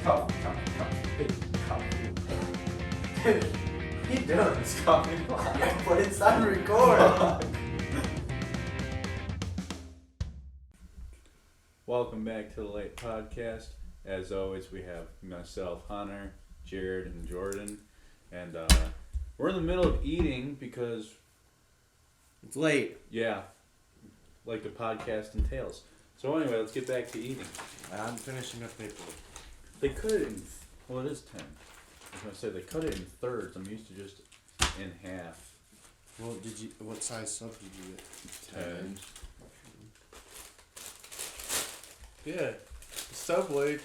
Big coffee. He doing this coffee pot, but it's on record. Welcome back to the Late Podcast. As always, we have myself, Hunter, Jared, and Jordan. And we're in the middle of eating because... It's late. Yeah, like the podcast entails. So anyway, let's get back to eating. I'm finishing up paperwork. They cut it in... Well, it is 10. I was going to say, they cut it in thirds. I'm used to just in half. Well, what size sub did you get? 10. Yeah, Subway,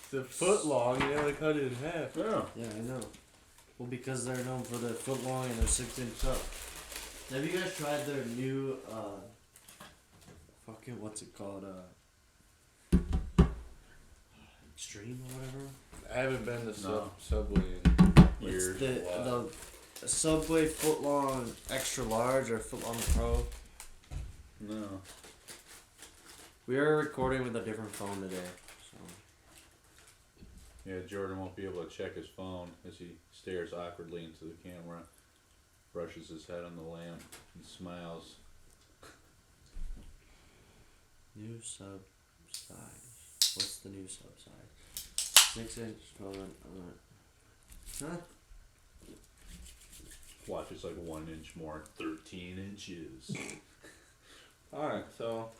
the foot long, they cut it in half. Yeah. Yeah, I know. Well, because they're known for their foot long and their 6-inch sub. Have you guys tried their new, fucking, what's it called, Extreme or whatever? I haven't been to No. Subway in Years. It's the Subway foot long extra large or foot long pro. No. We are recording with a different phone today, so. Yeah, Jordan won't be able to check his phone as he stares awkwardly into the camera, brushes his head on the lamp, and smiles. New sub size. What's the new sub size? 6-inch, 12-inch. Huh? Watch, it's like 1 inch more, 13 inches. Alright, so.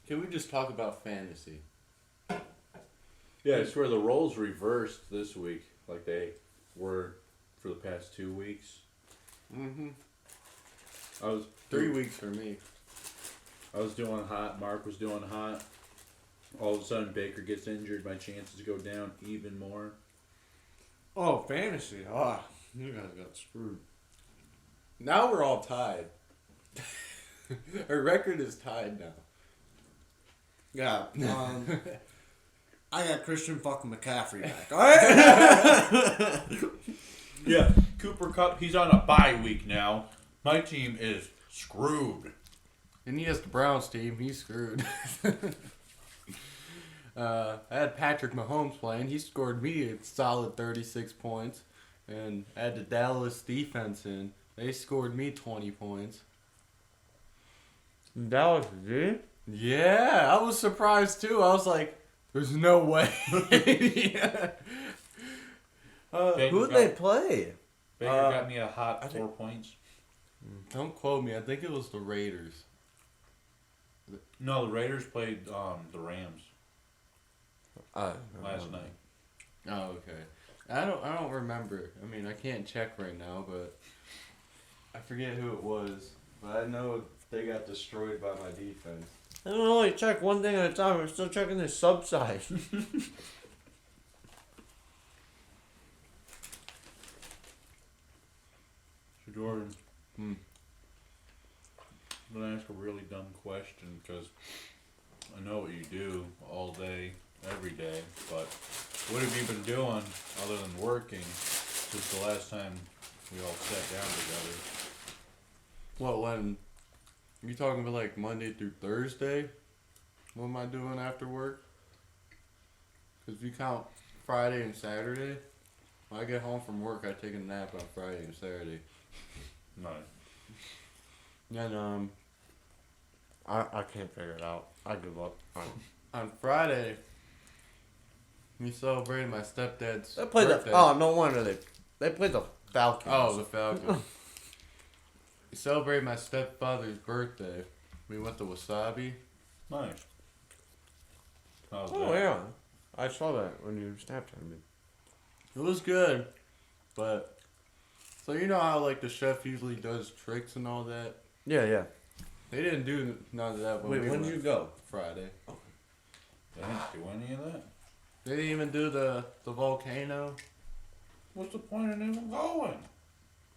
Can we just talk about fantasy? Yeah, I swear the roles reversed this week, like they were for the past 2 weeks. Mm-hmm. I was 3 weeks for me. I was doing hot. Mark was doing hot. All of a sudden, Baker gets injured. My chances go down even more. Oh, fantasy. Ah, you guys got screwed. Now we're all tied. Our record is tied now. Yeah. I got Christian fucking McCaffrey back. All right. Yeah, Cooper Kupp. He's on a bye week now. My team is screwed. And he has the Browns team. He's screwed. I had Patrick Mahomes playing. He scored me a solid 36 points. And I had the Dallas defense in. They scored me 20 points. Dallas did? Yeah, I was surprised too. I was like, there's no way. Yeah. Who'd they play? Baker got me a hot 4 points. Don't quote me. I think it was the Raiders. No, the Raiders played the Rams last night. Oh, okay. I don't remember. I mean, I can't check right now, but I forget who it was. But I know they got destroyed by my defense. I don't only check one thing at a time. I'm still checking the sub size. So Jordan, Hmm. I'm gonna ask a really dumb question because I know what you do all day, every day. But what have you been doing other than working since the last time we all sat down together? Well, when you talking about like Monday through Thursday, what am I doing after work? Because if you count Friday and Saturday, when I get home from work, I take a nap on Friday and Saturday. Nice. And I can't figure it out. I give up. on Friday, we celebrated my stepdad's They played birthday. no wonder they played the Falcons. Oh, the Falcons. We celebrated my stepfather's birthday. We went to Wasabi. Nice. How's Oh that? yeah, I saw that when you Snapchatted me. It was good, but so you know how like the chef usually does tricks and all that. Yeah. They didn't do none of that. Wait, when did you go? Friday. They didn't do any of that? They didn't even do the volcano. What's the point in even going?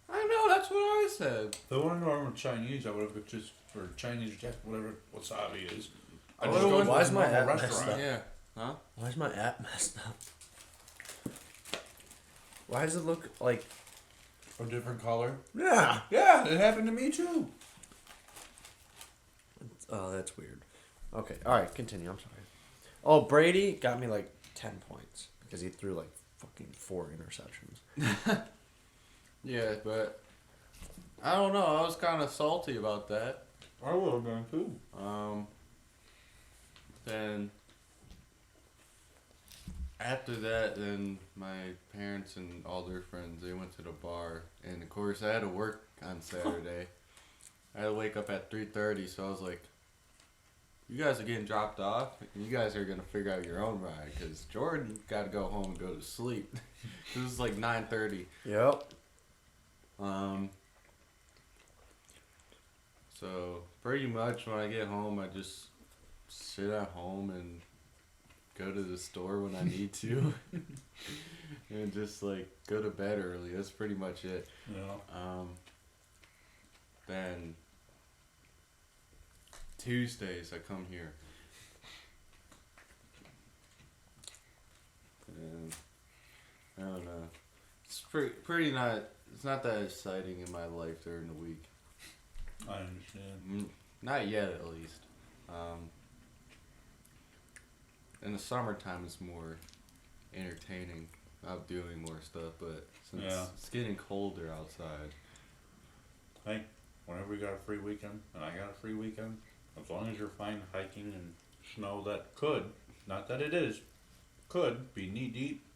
I know, that's what I said. If I wanted to order Chinese, I would have just, or Chinese or Japanese, whatever wasabi is. I Oh, just go to why is a my normal app messed restaurant. up? Yeah. Huh? Why is my app messed up? Why does it look like? A different color? Yeah. Yeah, it happened to me too. Oh, that's weird. Okay, alright, continue. I'm sorry. Oh, Brady got me like 10 points because he threw like fucking 4 interceptions. Yeah, but I don't know. I was kind of salty about that. I would have been too. Then after that, then my parents and all their friends, they went to the bar, and of course I had to work on Saturday. I had to wake up at 3:30, so I was like, "You guys are getting dropped off, and you guys are gonna figure out your own ride, because Jordan got to go home and go to sleep." This is like 9:30. Yep. So pretty much when I get home, I just sit at home and go to the store when I need to, and just like go to bed early. That's pretty much it. Yeah. Then Tuesdays I come here, and I don't know. It's pretty not. It's not that exciting in my life during the week. I understand. Not yet, at least. In the summertime, it's more entertaining. I'm doing more stuff, but since it's getting colder outside. Hey, whenever we got a free weekend, and I got a free weekend, as long as you're fine hiking in snow that could, not that it is, could be knee deep,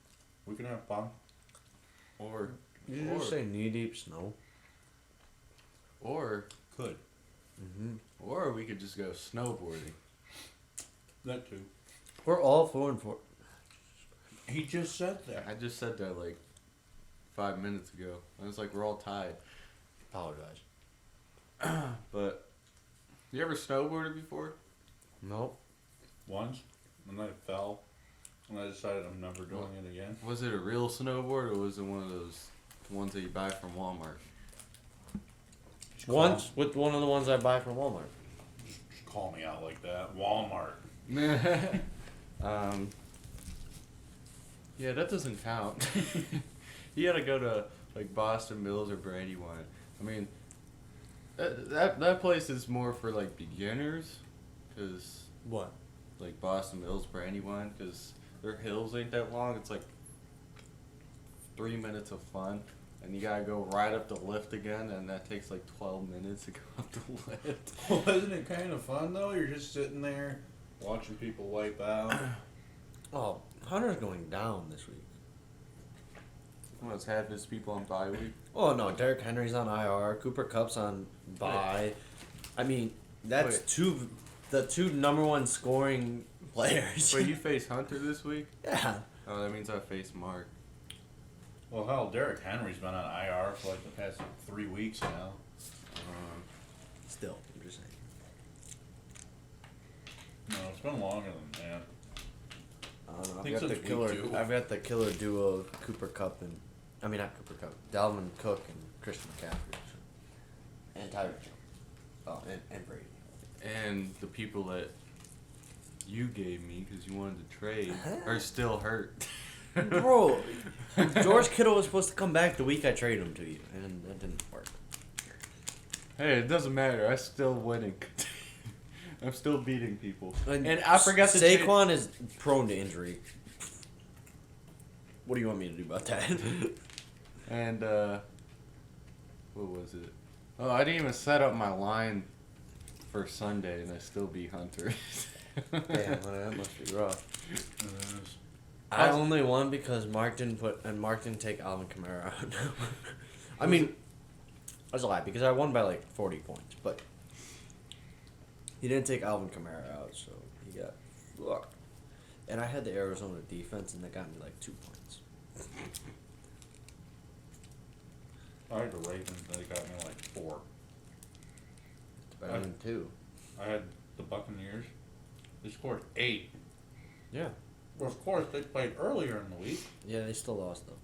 we can have fun. Or Did you just say knee deep snow? Or Could. or we could just go snowboarding. That too. We're all 4-4. He just said that. I just said that like 5 minutes ago. I was like, we're all tied. Apologize. But you ever snowboarded before? Nope. Once, and I fell, and I decided I'm never doing it again. Was it a real snowboard, or was it one of those ones that you buy from Walmart? Once with one of the ones I buy from Walmart. Just call me out like that. Walmart. Yeah, that doesn't count. You gotta go to like Boston Mills or Brandywine. I mean, that place is more for like beginners, cause What? like Boston Mills, Brandywine, cause their hills ain't that long. It's like 3 minutes of fun, and you gotta go right up the lift again, and that takes like 12 minutes to go up the lift. Wasn't it kind of fun though? You're just sitting there watching people wipe out. Oh, Hunter's going down this week. Well, it's half his people on bye week. Oh no, Derrick Henry's on IR. Cooper Kupp's on bye. I mean, that's the two number one scoring players. Wait, you face Hunter this week? Yeah. Oh, that means I face Mark. Well, hell, Derrick Henry's been on IR for like the past 3 weeks now. Still, I'm just saying. No, it's been longer than that. I don't know. think I've got the since week killer. 2. I've got the killer duo of Cooper Kupp and, I mean not Cooper Kupp, Dalvin Cook and Christian McCaffrey, and Tyreek Jones. Oh, and Brady. And the people that you gave me because you wanted to trade are still hurt. Bro, George Kittle was supposed to come back the week I traded him to you, and that didn't work. Hey, it doesn't matter. I'm still winning. I'm still beating people. And I forgot to Saquon is prone to injury. What do you want me to do about that? And what was it? Oh, I didn't even set up my line for Sunday, and I still beat Hunter. Damn, that must be rough. It is. I only won because Mark didn't take Alvin Kamara out. I mean, that's a lie because I won by like 40 points, but he didn't take Alvin Kamara out, so he got fucked. And I had the Arizona defense, and they got me like 2 points. I had the Ravens, they got me like 4. It's better than 2. I had the Buccaneers, they scored 8. Yeah. Well, of course, they played earlier in the week. Yeah, they still lost though.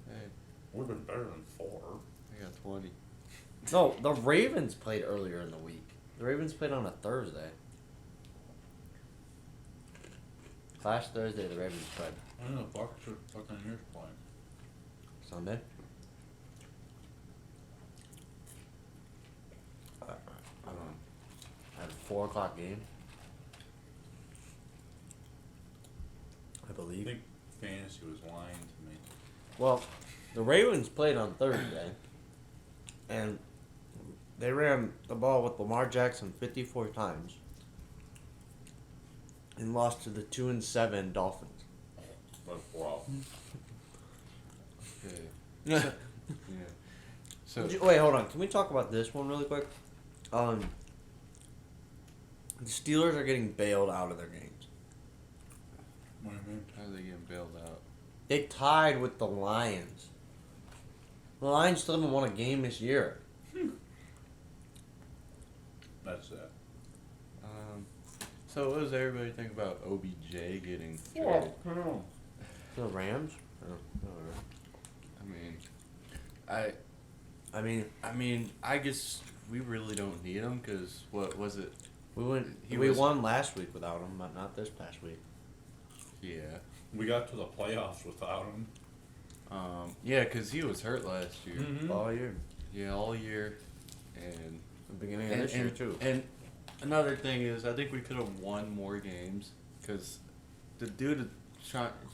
Hey, Would have been better than 4. I got 20. No, the Ravens played earlier in the week. The Ravens played on a Thursday. Last Thursday, the Ravens played. I know the Buccaneers playing. Sunday? I had 4 o'clock game. I I believe. think fantasy was lying to me. Well, the Ravens played on Thursday, and they ran the ball with Lamar Jackson 54 times, and lost to the 2-7 Dolphins. But wow. Okay. Yeah. Yeah. So Wait, hold on. Can we talk about this one really quick? The Steelers are getting bailed out of their games. What do you mean? how are they getting bailed out? They tied with the Lions. The Lions still haven't won a game this year. That's that. So what does everybody think about OBJ getting Oh, traded? no. The Rams? I mean, I guess we really don't need him because what was it? We won last week without him, but not this past week. Yeah. We got to the playoffs without him. Yeah, because he was hurt last year. Mm-hmm. All year. Yeah, all year, and The beginning of this year, too. And another thing is, I think we could have won more games because the dude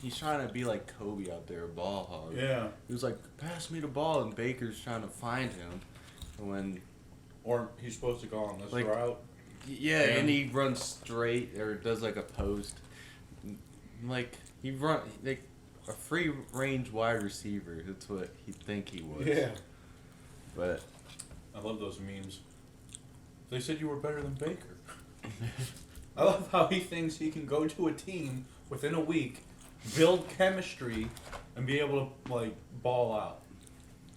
he's trying to be like Kobe out there, a ball hog. Yeah. He was like, pass me the ball, and Baker's trying to find him. When Or he's supposed to go on this Like- route. yeah, and he runs straight or does like a post. Like he run like a free range wide receiver. That's what he think he was. But I love those memes. They said you were better than Baker. I love how he thinks he can go to a team within a week, build chemistry, and be able to like ball out.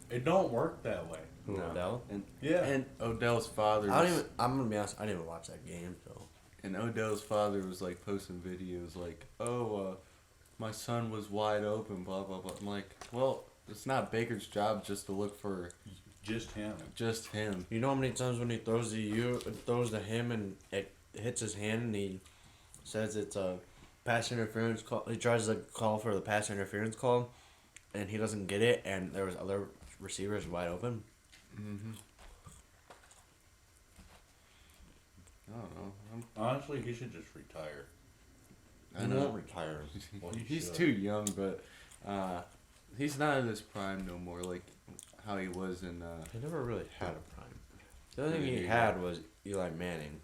It don't work that way. Who, No. Odell? and Odell's father. I'm gonna be honest, I didn't even watch that game, so. And Odell's father was like posting videos like, my son was wide open, blah blah blah. I'm like, well, it's not Baker's job just to look for Just him. just him. You know how many times when he throws to him and it hits his hand and he says it's a pass interference call. He tries to call for the pass interference call, and he doesn't get it, and there was other receivers wide open. Mm-hmm. I don't know. Honestly, he should just retire. I He know. won't retire. Well, he He's should. too young, but he's not in his prime no more, like how he was in. He never really had a prime. The only thing he Yeah. had was Eli Manning,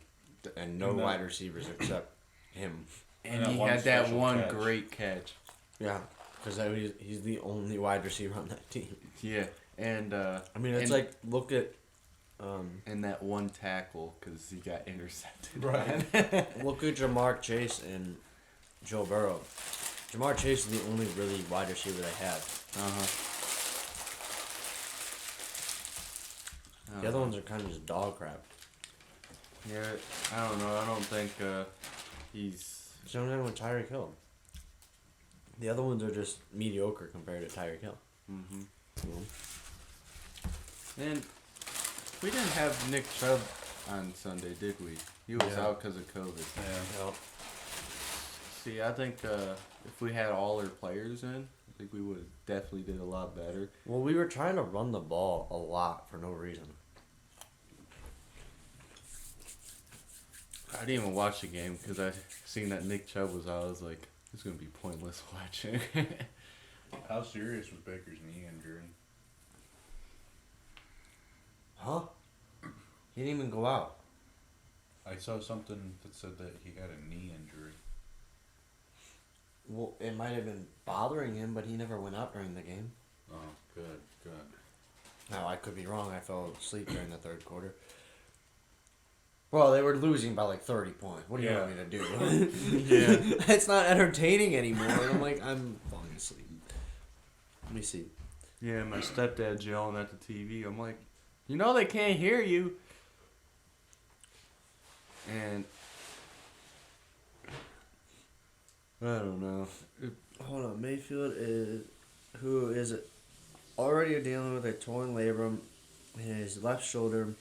and no And that- wide receivers except him. And that he one had that special one catch. great catch. Yeah, because he's the only wide receiver on that team. Yeah, and I mean, it's and, like look at and that one tackle because he got intercepted. Right. look at Jamar Chase and Joe Burrow. Jamar Chase is the only really wide receiver they have. The other ones are kind of just dog crap. Yeah, I don't know. I don't think he's. Same thing with Tyreek Hill. The other ones are just mediocre compared to Tyreek Hill. Mm-hmm. You know? And we didn't have Nick Chubb on Sunday, did we? He was Yeah. out because of COVID. Yeah. Yep. See, I think if we had all our players in, I think we would have definitely did a lot better. Well, we were trying to run the ball a lot for no reason. I didn't even watch the game because I seen that Nick Chubb was out. I was like, it's gonna be pointless watching. How serious was Baker's knee injury? Huh? He didn't even go out. I saw something that said that he had a knee injury. Well, it might have been bothering him, but he never went out during the game. Oh, good, good. Now, I could be wrong. I fell asleep during the third quarter. Well, they were losing by like 30 points. What do you want me to do? Yeah. It's not entertaining anymore. And I'm like, I'm falling asleep. Let me see. Yeah, my stepdad's yelling at the TV. I'm like, you know they can't hear you. And I don't know. Hold on. Mayfield who is already dealing with a torn labrum in his left shoulder,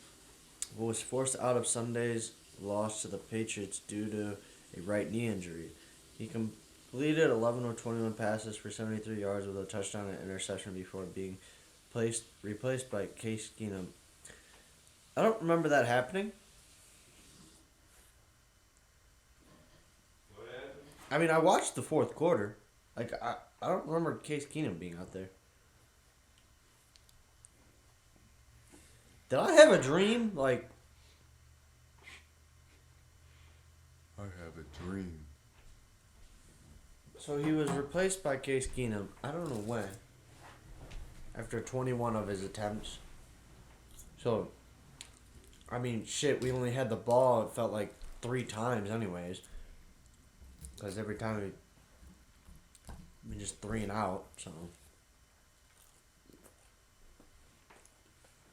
was forced out of Sunday's loss to the Patriots due to a right knee injury. He completed 11 of 21 passes for 73 yards with a touchdown and interception before being replaced by Case Keenum. I don't remember that happening. I mean, I watched the fourth quarter. Like, I don't remember Case Keenum being out there. Did I have a dream? Like, I have a dream. so he was replaced by Case Keenum. I don't know when. After 21 of his attempts. So, I mean, shit, we only had the ball, it felt like 3 times anyways. Because every time we just 3 and out, so.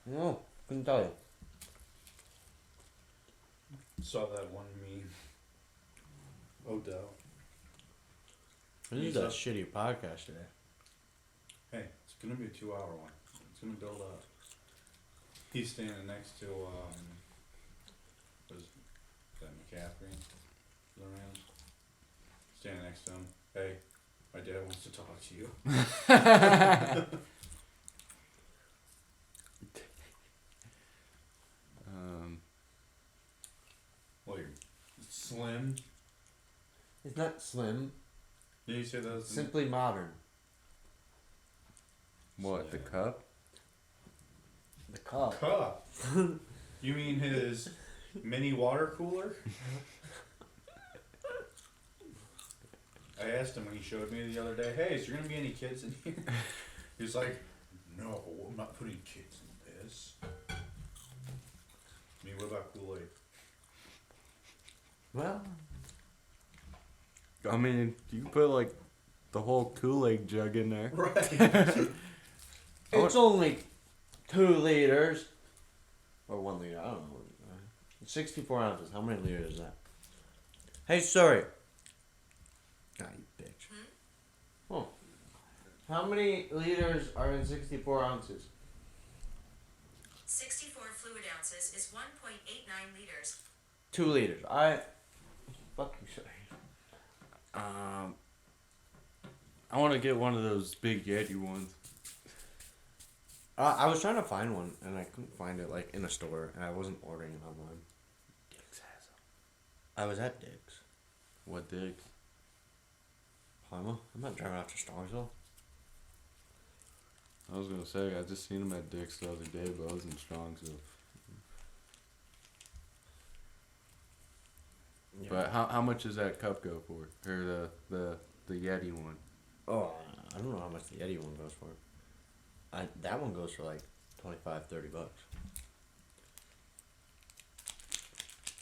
No, couldn't tell you. Saw that one meme. Odell. This is a shitty podcast today. Hey, it's gonna be a 2-hour one. It's gonna build up. He's standing next to was that McCaffrey? The Rams. Standing next to him. Hey, my dad wants to talk to you. Well, you're slim. It's not slim. Did you say that was Simply modern. What, the cup? The cup. cup? You mean his mini water cooler? I asked him when he showed me the other day, hey, is there going to be any kids in here? He's like, no, I'm not putting kids in this. I mean, what about Kool-Aid? Well, I mean, you can put like the whole Kool-Aid jug in there. Right. it's only 2 liters. Or 1 liter, I don't know. 64 ounces. How many liters is that? Hey, sorry. God, you bitch. Oh. How many liters are in 64 ounces? 64 fluid ounces is 1.89 liters. 2 liters. Fuck you, sorry. I want to get one of those big Yeti ones. I was trying to find one, and I couldn't find it, like, in a store, and I wasn't ordering it online. Dick's has them. I was at Dick's. What Dick's? Palma? I'm not driving out to Starksville. I was gonna say, I just seen him at Dick's the other day, but I was in Strongsville. Yeah. But how much does that cup go for? Or the Yeti one? Oh, I don't know how much the Yeti one goes for. That one goes for like $25-30.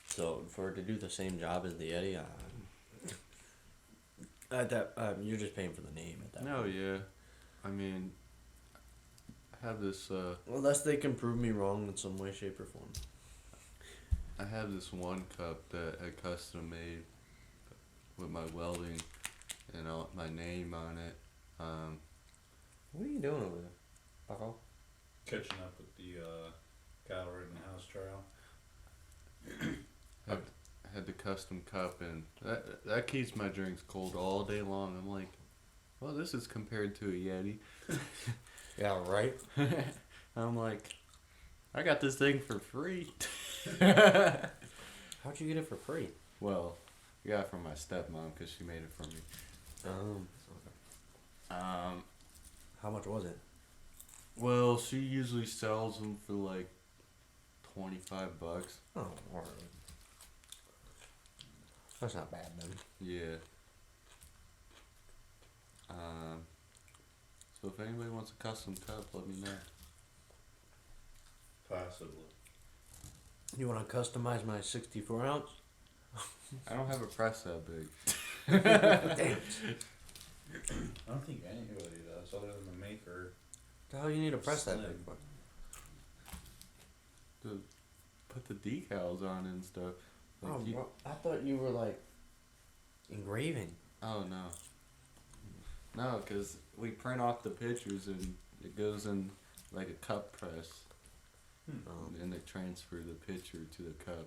So for it to do the same job as the Yeti, you're just paying for the name at that No, point. yeah. I mean, I have this, Unless they can prove me wrong in some way, shape, or form. I have this one cup that I custom made with my welding and my name on it. What are you doing over there, Paco? Catching up with the Kyle Rittenhouse trial. I had the custom cup, and that keeps my drinks cold all day long. I'm like, well, this is compared to a Yeti. Yeah, right? I'm like, I got this thing for free. How'd you get it for free? Well, I got it from my stepmom because she made it for me. How much was it? Well, she usually sells them for like $25. Oh, alright. That's not bad then. Yeah. So if anybody wants a custom cup, let me know. Possibly. You want to customize my 64 ounce? I don't have a press that big. Damn. I don't think anybody does, other than the maker. The hell you need to press that Slim. big for? To put the decals on and stuff. Like Oh, you- bro, I thought you were like engraving. Oh no. No, because we print off the pictures and it goes in like a cup press. And they transfer the picture to the cup.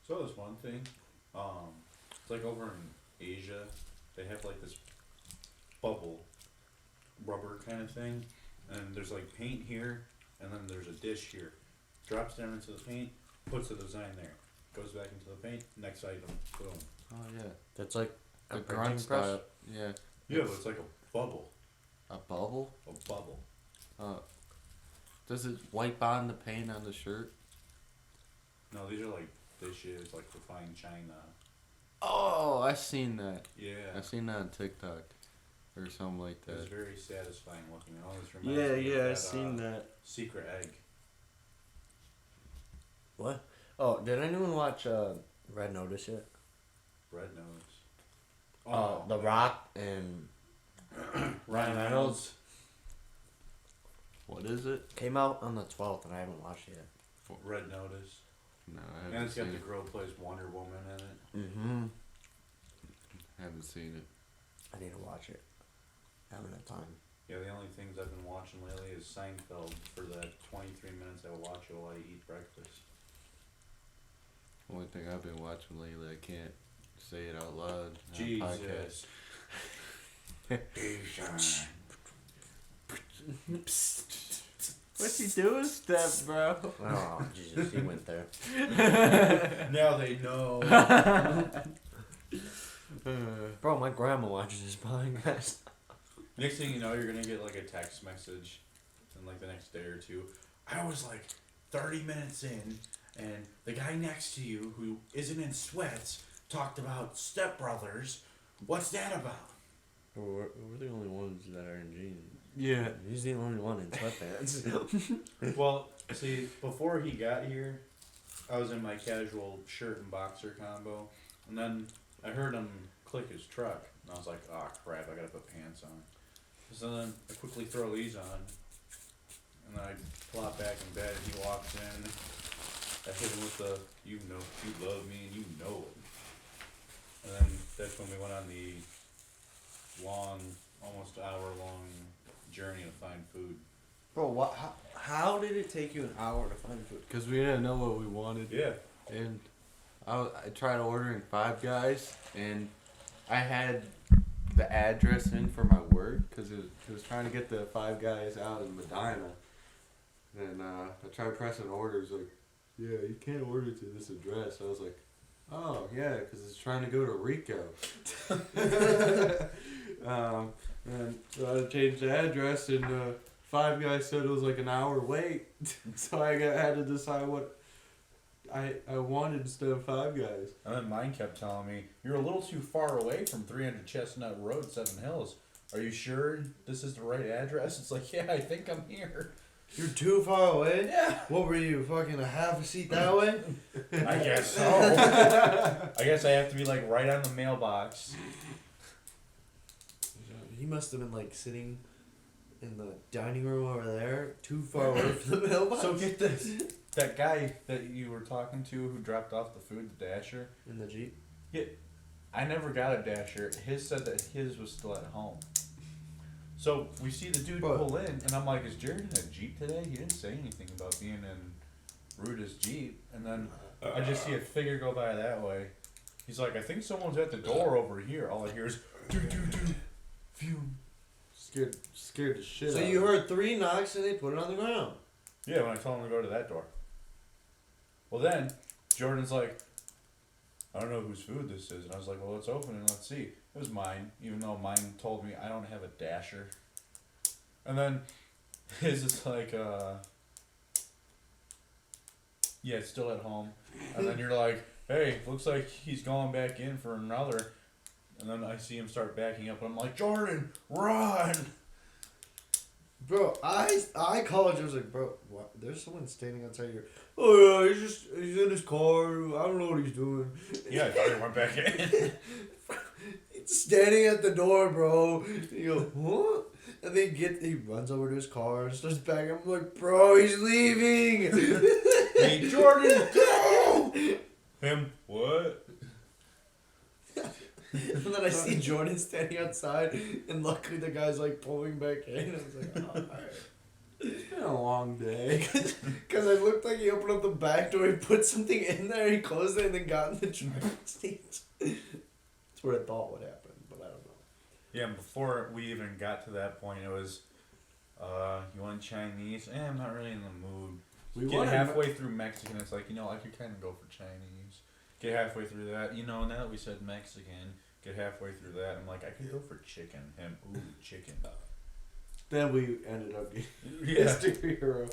So there's one thing, it's like over in Asia, they have like this bubble rubber kind of thing, and there's like paint here, and then there's a dish here. Drops down into the paint, puts the design there, goes back into the paint, next item, boom. Oh yeah. That's like a The printing grunt press. style. Yeah. Yeah, but it's like a bubble. A bubble? A bubble. Does it wipe on the paint on the shirt? No, these are like dishes, like for fine china. Oh, I seen that. Yeah. I seen that on TikTok or something like It was that. very satisfying looking. It always reminds me of that. secret egg. What? Oh, did anyone watch Red Notice yet? Red nose. The Rock and Ryan Reynolds What is it? came out on the 12th, and I haven't watched it yet. Red Notice. No, I And haven't it's got seen the it. girl who plays Wonder Woman in it. Mm-hmm. Haven't seen it. I need to watch it. I haven't had time. Yeah, the only things I've been watching lately is Seinfeld for the 23 minutes I watch it while I eat breakfast. Only thing I've been watching lately, I can't say it out loud. On a podcast. Jesus. What you doing, step bro? Oh, Jesus, he went there. Now they know. Bro, my grandma watches this podcast. Next thing you know, you're gonna get like a text message in like the next day or two. I was like 30 minutes in, and the guy next to you who isn't in sweats talked about stepbrothers. What's that about? We're the only ones that are in jeans. Yeah. He's the only one in sweatpants. Well, see, before he got here, I was in my casual shirt and boxer combo, and then I heard him click his truck, and I was like, oh crap, I gotta put pants on. So then I quickly throw these on, and then I plop back in bed, and he walks in. I hit him with the, you know, you love me, and you know it. And then that's when we went on the long, almost hour-long journey to find food. Bro, what? How did it take you an hour to find food? Because we didn't know what we wanted. Yeah. And I tried ordering Five Guys, and I had the address in for my work because it was trying to get the Five Guys out in Medina. And I tried pressing orders like, yeah, you can't order to this address. I was like, oh, yeah, because it's trying to go to Rico. And so I changed the address, and Five Guys said it was like an hour wait. So I had to decide what I wanted instead of Five Guys. And then mine kept telling me, you're a little too far away from 300 Chestnut Road, Seven Hills. Are you sure this is the right address? It's like, yeah, I think I'm here. You're too far away? Yeah. What were you, fucking a half a seat that way? I guess so. I guess I have to be like right on the mailbox. He must have been like sitting in the dining room over there, too far away from the mailbox. So get this. That guy that you were talking to who dropped off the food, the Dasher, in the Jeep. I never got a Dasher. His said that his was still at home. So we see the dude What? pull in, and I'm like, is Jared in a Jeep today? He didn't say anything about being in Ruda's Jeep. And then I just see a figure go by that way. He's like, I think someone's at the door over here. All I hear is, do, phew. Scared the shit So out you of me. heard 3 knocks and they put it on the ground. Yeah, when I told him to go to that door. Well, then Jordan's like, I don't know whose food this is. And I was like, well, let's open it and let's see. It was mine, even though mine told me I don't have a Dasher. And then his is like, yeah, it's still at home. And then you're like, hey, looks like he's going back in for another. And then I see him start backing up. And I'm like, Jordan, run! Bro, I called you. I was like, bro, what? There's someone standing outside here. Oh yeah, he's in his car. I don't know what he's doing. Yeah, I thought he went back in. He's standing at the door, bro. You go, what? And then he runs over to his car and starts backing up. I'm like, bro, he's leaving. Hey, Jordan, go! Him, what? And then I see Jordan standing outside, and luckily the guy's like pulling back in. I was like, oh, alright. It's been a long day. Because I looked like he opened up the back door, he put something in there, he closed it, and then got in the driver's seat. That's what I thought would happen, but I don't know. Yeah, and before we even got to that point, it was, you want Chinese? I'm not really in the mood. We Get wanted halfway through Mexican, it's like, I could kind of go for Chinese. Get halfway through that. You know, now that we said Mexican, get halfway through that. I'm like, I could go for chicken. Him, ooh, chicken. Then we ended up getting Yeah. Mystery Hero.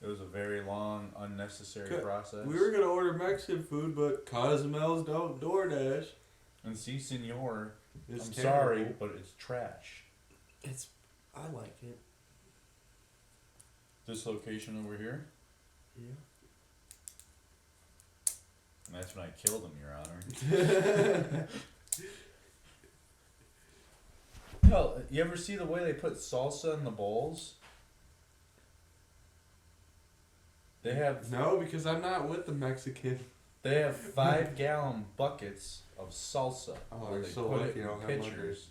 It was a very long, unnecessary process. We were gonna order Mexican food, but Cozumel's don't DoorDash. And Si Senor, It's I'm terrible. sorry, but it's trash. I like it. This location over here, Yeah. and that's when I killed him, Your Honor. Hell, you ever see the way they put salsa in the bowls? They have No, because I'm not with the Mexican. 5-gallon buckets of salsa. Oh, where you're they so put lucky it you in don't have pitchers.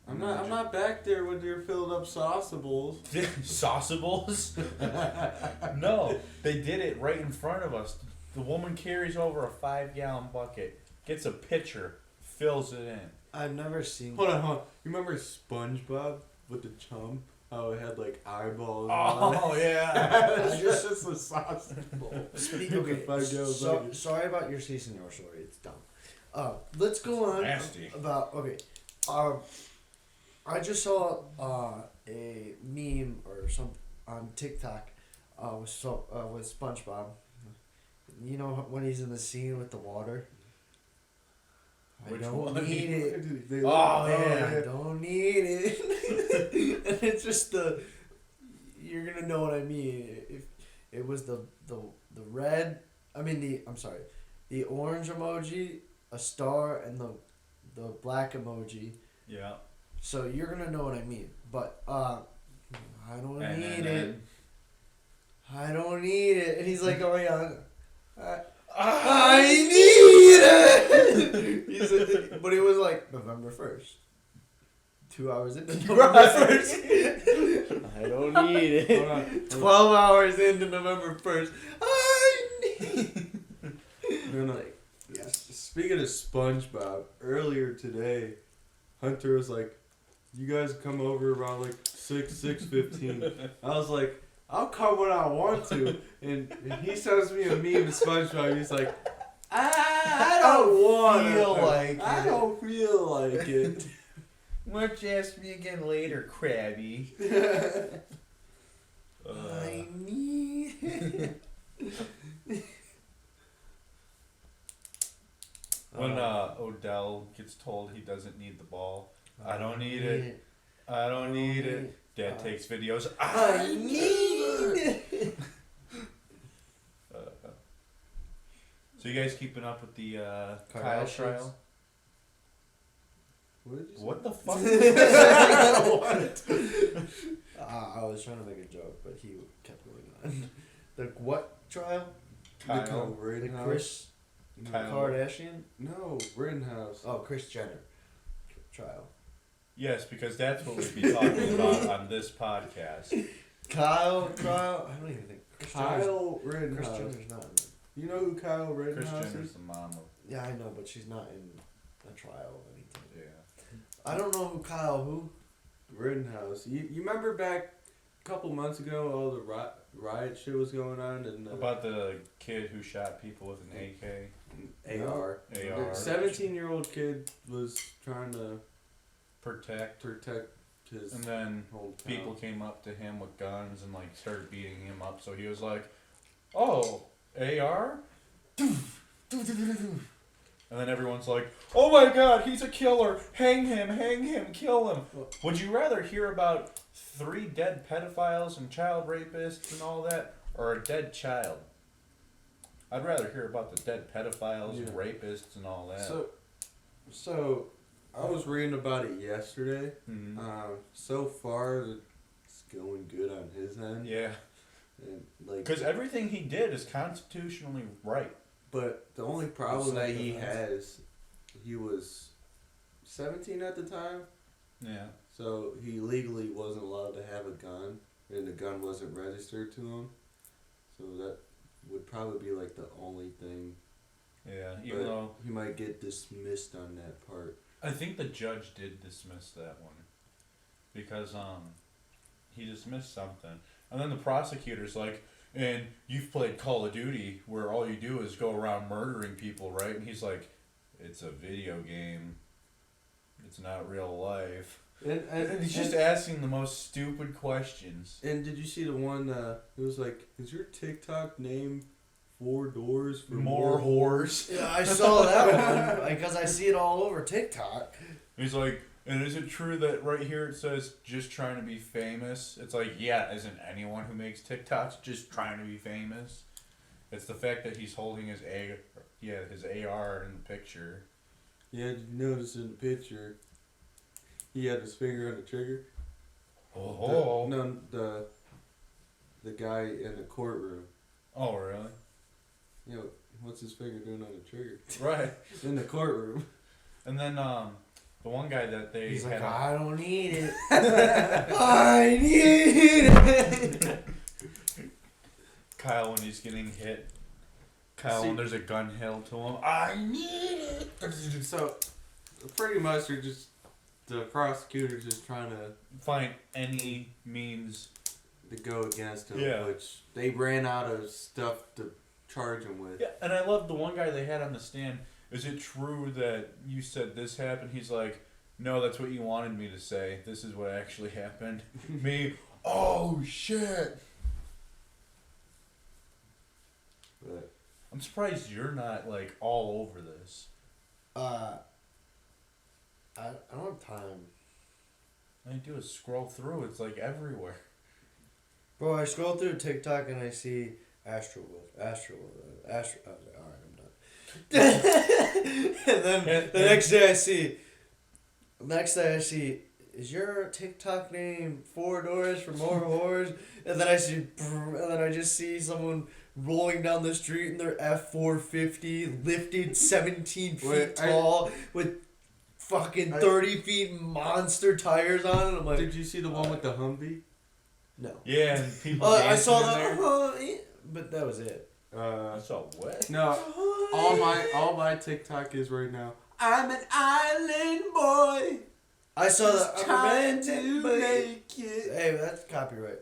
I'm not back there with your filled up sausables. Sausables? No, they did it right in front of us. The woman carries over a 5-gallon bucket, gets a pitcher, fills it in. I've never seen. Hold on. You remember SpongeBob with the chum? How it had like eyeballs on it? Oh yeah. It's just a sausage bowl. Okay, 5 gallon bucket. sorry about your Si Senor story. It's dumb. Let's go on Nasty. about I just saw a meme or some on TikTok with SpongeBob. You know when he's in the scene with the water. Which I don't one? need it. Oh, yeah. I don't need it. And it's just you're gonna know what I mean. If it was the red, the orange emoji, a star, and the black emoji. Yeah. So you're gonna know what I mean. But I don't need it. I don't need it. And he's like going on. I need it. But it was like November 1st. 2 hours into November 1st. I don't need it. Hold on. 12 hours into November 1st. I need No. Like, yes. Speaking of SpongeBob, earlier today, Hunter was like, "You guys come over around like 6:15." I was like, "I'll come when I want to," and he sends me a meme of SpongeBob. He's like, "I don't want feel like I it." don't feel like it." Why don't you ask me again later, Krabby? I need it. When Odell gets told he doesn't need the ball, I don't need it. I don't need it. Dad takes videos. I need it. So you guys keeping up with the Kyle Kardashians? trial? What did you say? What the fuck? I was trying to make a joke, but he kept going on. The what trial? Kyle. The Rittenhouse? Chris Kyle. Kardashian? No, Rittenhouse. Oh, Kris Jenner trial. Yes, because that's what we'd be talking about on this podcast. Kyle trial? I don't even think Kyle Kris Rittenhouse. Jenner's not in it. You know who Kyle Kris Rittenhouse Jenner's is? the mom of. Yeah, I know, but she's not in a trial of any type. Yeah. I don't know who Kyle who. Rittenhouse. You remember back a couple months ago, all the riot shit was going on, and About the kid who shot people with an AK. AR. the AR. 17-year-old kid was trying to Protect. his And then hometown. people came up to him with guns and like started beating him up. So he was like, "Oh, AR." And then everyone's like, "Oh my God, he's a killer! Hang him, kill him!" Would you rather hear about 3 dead pedophiles and child rapists and all that, or a dead child? I'd rather hear about the dead pedophiles and Yeah. rapists and all that. So I was reading about it yesterday. Mhm. So far, it's going good on his end. Yeah, And like, because everything he did is constitutionally right. but the only problem that he Self-defense. has, he was 17 at the time, Yeah. so he legally wasn't allowed to have a gun, and the gun wasn't registered to him. So that would probably be like the only thing. Yeah, But even though he might get dismissed on that part. I think the judge did dismiss that one because he dismissed something, and then the prosecutor's like, and you've played Call of Duty where all you do is go around murdering people, right? And he's like, it's a video game. It's not real life. And he's just asking the most stupid questions. And did you see the one? It was like, is your TikTok name 4 doors for More whores. Yeah, I saw that one because I see it all over TikTok. He's like, and is it true that right here it says just trying to be famous? It's like, yeah, isn't anyone who makes TikToks just trying to be famous? It's the fact that he's holding his AR in the picture. Yeah, did you notice in the picture, he had his finger on the trigger? Oh. The guy in the courtroom. Oh, really? You know, what's his finger doing on the trigger? Right. In the courtroom. And then the one guy that they He's had like, I don't need it. I need it. Kyle when he's getting hit. Kyle when there's a gun held to him. I need it. So, pretty much they're just, the prosecutor's just trying to Find any means. to go against him, Yeah. which they ran out of stuff to charge him with. Yeah, and I love the one guy they had on the stand. Is it true that you said this happened? He's like, no, that's what you wanted me to say. This is what actually happened. Me, oh shit. But I'm surprised you're not like all over this. I don't have time. All you do is scroll through. It's like everywhere. Bro, I scroll through TikTok and I see Astroworld. I was like, alright, I'm done. And then the next day I see, is your TikTok name 4 doors for more whores? And then I just see someone rolling down the street in their F450, lifted 17 feet tall, with fucking 30 feet monster tires on it. And I'm like, did you see the one with the Humvee? no. Yeah, and people I dancing saw in that, there. but that was it. I saw what? No, all my TikTok is right now. I'm an island boy. I saw Just that. trying to make it. Hey, that's copyright.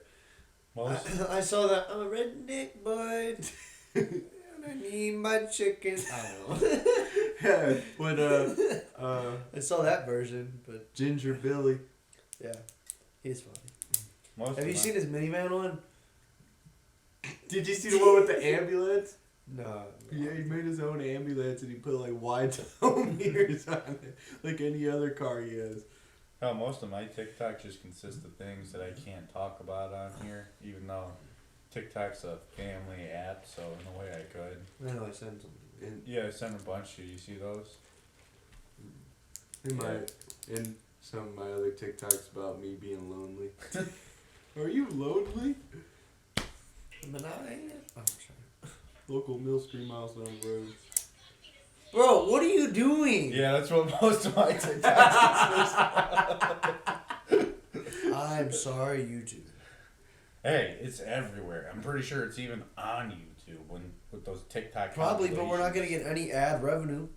I saw that. I'm a redneck boy. And I need my chicken. I don't know. Yeah, with I saw that version, but Ginger Billy. yeah, he's funny. Most Have of you my- seen his minivan one? Did you see the one with the ambulance? No. Yeah, he made his own ambulance and he put like wide dome mirrors on it, like any other car he has. Hell, most of my TikTok just consists of things that I can't talk about on here, even though TikTok's a family app, so in a way I could. I know I sent something. And Yeah, I sent a bunch. Do you see those? in some of my other TikToks about me being lonely. Are you lonely? But I'm sorry. Local mill 3 miles down the road. Bro, what are you doing? Yeah, that's what most of my TikToks consist. I'm sorry, YouTube. Hey, it's everywhere. I'm pretty sure it's even on YouTube with those TikTok. Probably, but we're not compilations. gonna get any ad revenue.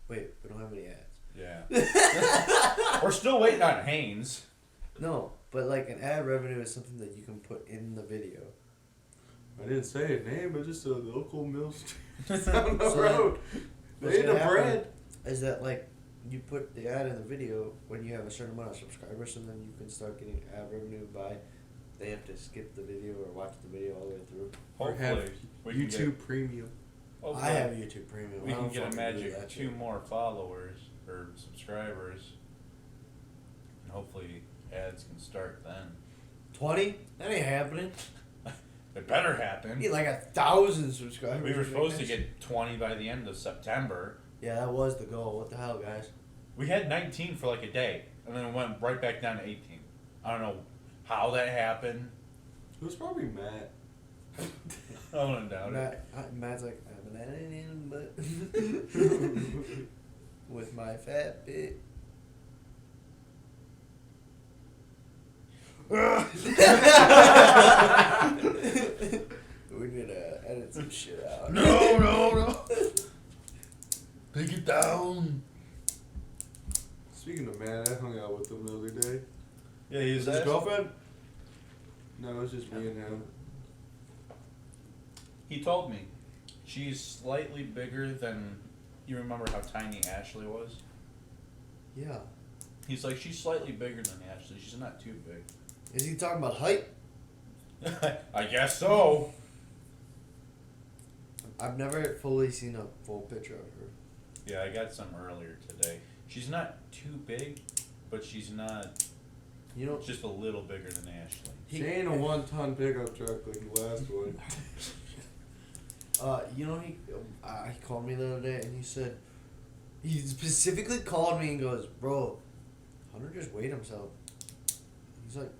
Wait, we don't have any ads. Yeah. We're still waiting on Haynes. No, but like an ad revenue is something that you can put in the video. I didn't say a name, but just a local mill down the So road. what's They ate the gonna happen bread. Is that like you put the ad in the video when you have a certain amount of subscribers, and then you can start getting ad revenue by they have to skip the video or watch the video all the way through. Or have Hopefully, we can YouTube get, Premium. hopefully I have YouTube Premium. we I can don't get a fucking do magic that 2 shit. more followers or subscribers, and hopefully ads can start then. 20? That ain't happening. It better I happen. need like 1,000 subscribers. We were to make supposed to that get 20 by the end of September. Yeah, that was the goal. What the hell, guys? We had 19 for like a day, and then it went right back down to 18. I don't know how that happened. It was probably Matt. I wouldn't doubt it. Matt's like, I haven't had anything but with my fat bit. We need to edit some shit out. No. Take it down. Speaking of Matt, I hung out with him the other day. Yeah, he's Is his girlfriend? No, it was just me and him. He told me she's slightly bigger than. You remember how tiny Ashley was? Yeah. He's like, she's slightly bigger than Ashley. She's not too big. Is he talking about height? I guess so. I've never fully seen a full picture of her. Yeah, I got some earlier today. She's not too big, but she's not. You know, Just a little bigger than Ashley. She ain't a 1-ton pickup truck like the last one. you know, he called me the other day and he said, he specifically called me and goes, bro, Hunter just weighed himself. He's like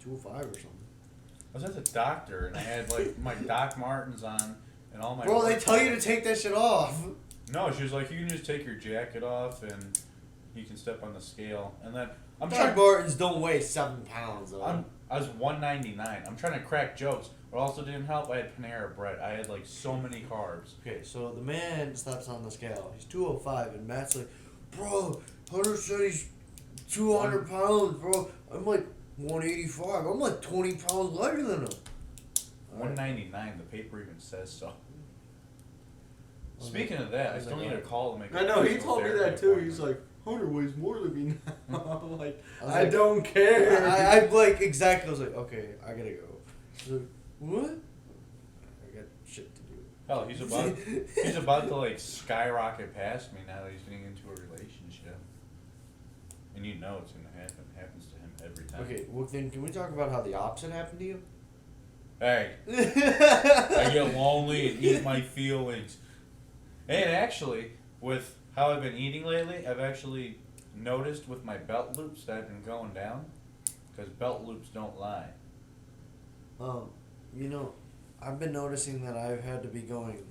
205 or something. I was at the doctor and I had like my Doc Martens on and all my. Bro, they tell you to take that shit off. No, she was like, you can just take your jacket off and you can step on the scale. And then I'm Doc trying. Martens don't weigh 7 pounds though. I was 199. I'm trying to crack jokes. What also didn't help, I had Panera Bread. I had like so many carbs. Okay, so the man steps on the scale. He's 205, and Matt's like, bro, Hunter said he's 200 pounds, bro. I'm like 185. I'm like 20 pounds lighter than him. 199. The paper even says so. Speaking of that, I still need a call to make. I know, he physical told me therapy that too. appointment. He's like, Hunter weighs more than me now. I'm like, I was I like- don't care. I like exactly. I was like, okay, I gotta go. He's like, what? I got shit to do. Hell, he's about to like skyrocket past me now that he's getting into a relationship. And you know it's gonna happen. It happens to him every time. Okay, well then, can we talk about how the opposite happened to you? Hey, I get lonely and eat my feelings. And actually, with how I've been eating lately, I've actually noticed with my belt loops that I've been going down. Because belt loops don't lie. You know, I've been noticing that I've had to be going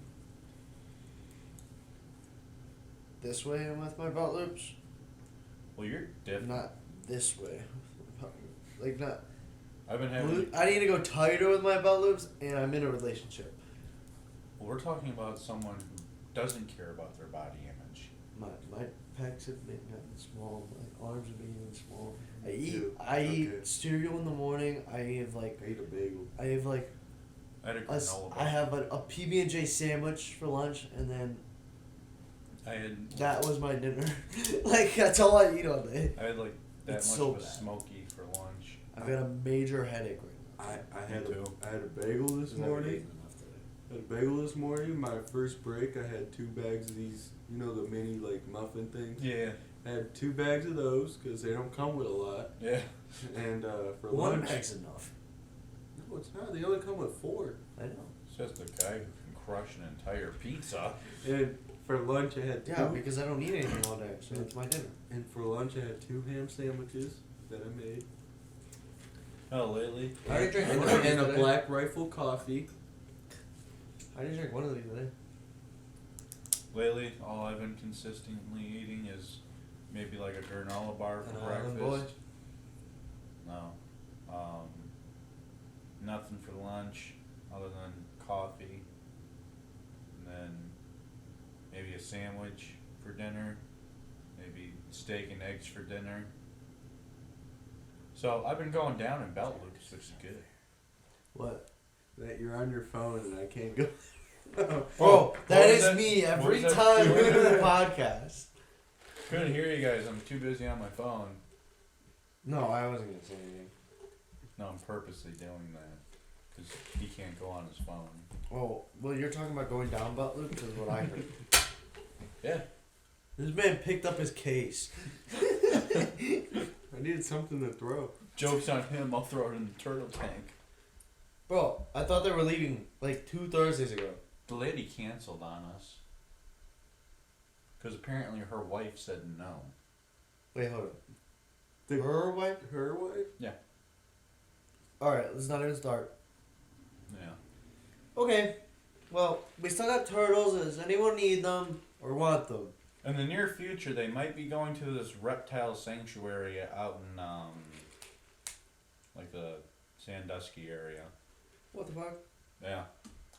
this way with my belt loops, Well, you're different. not this way. Like not. I've been having. I need to go tighter with my belt loops, and I'm in a relationship. Well, we're talking about someone who doesn't care about their body image. My pecs have been gotten small. My arms have been getting small. I Okay. eat cereal in the morning. I have like I ate a bagel. I have like I had a granola bar. I have a PB&J sandwich for lunch, and then I had. that was my dinner. Like that's all I eat all day. I had like that It's much so of a bad. smoky for lunch. I've got a major headache right I Me had too. I had a bagel this now. morning. Had a bagel this morning. My first break, I had 2 bags of these, you know, the mini like muffin things. Yeah. I had 2 bags of those because they don't come with a lot. Yeah. And for One lunch, bag's enough. no, it's not. They only come with 4. I know. It's just the guy who can crush an entire pizza. And for lunch, I had 2. Yeah, because I don't eat anything all day, so it's my dinner. And for lunch, I had 2 ham sandwiches that I made. Oh, lately. I already drank And, one of these and a today. Black Rifle coffee. I didn't drink one of these today. Lately, all I've been consistently eating is maybe like a granola bar for An breakfast. Island Boy? No. Nothing for lunch other than coffee. And then maybe a sandwich for dinner. Maybe steak and eggs for dinner. So I've been going down in belt loops, which is good. What? That you're on your phone and I can't go. Bro, that What was is that? me What every was that? time we do the podcast. Couldn't hear you guys. I'm too busy on my phone. No, I wasn't gonna say anything. No, I'm purposely doing that because he can't go on his phone. Oh, well, you're talking about going down belt loops is what I heard. Yeah. This man picked up his case. I needed something to throw. Joke's on him. I'll throw it in the turtle tank. Bro, I thought they were leaving like 2 Thursdays ago. The lady canceled on us because apparently her wife said no. Wait, hold on. The- Her wife? Her wife? Yeah. Alright, let's not even start. Yeah. Okay. Well, we still got turtles. Does anyone need them or want them? In the near future, they might be going to this reptile sanctuary out in like the Sandusky area. What the fuck? Yeah.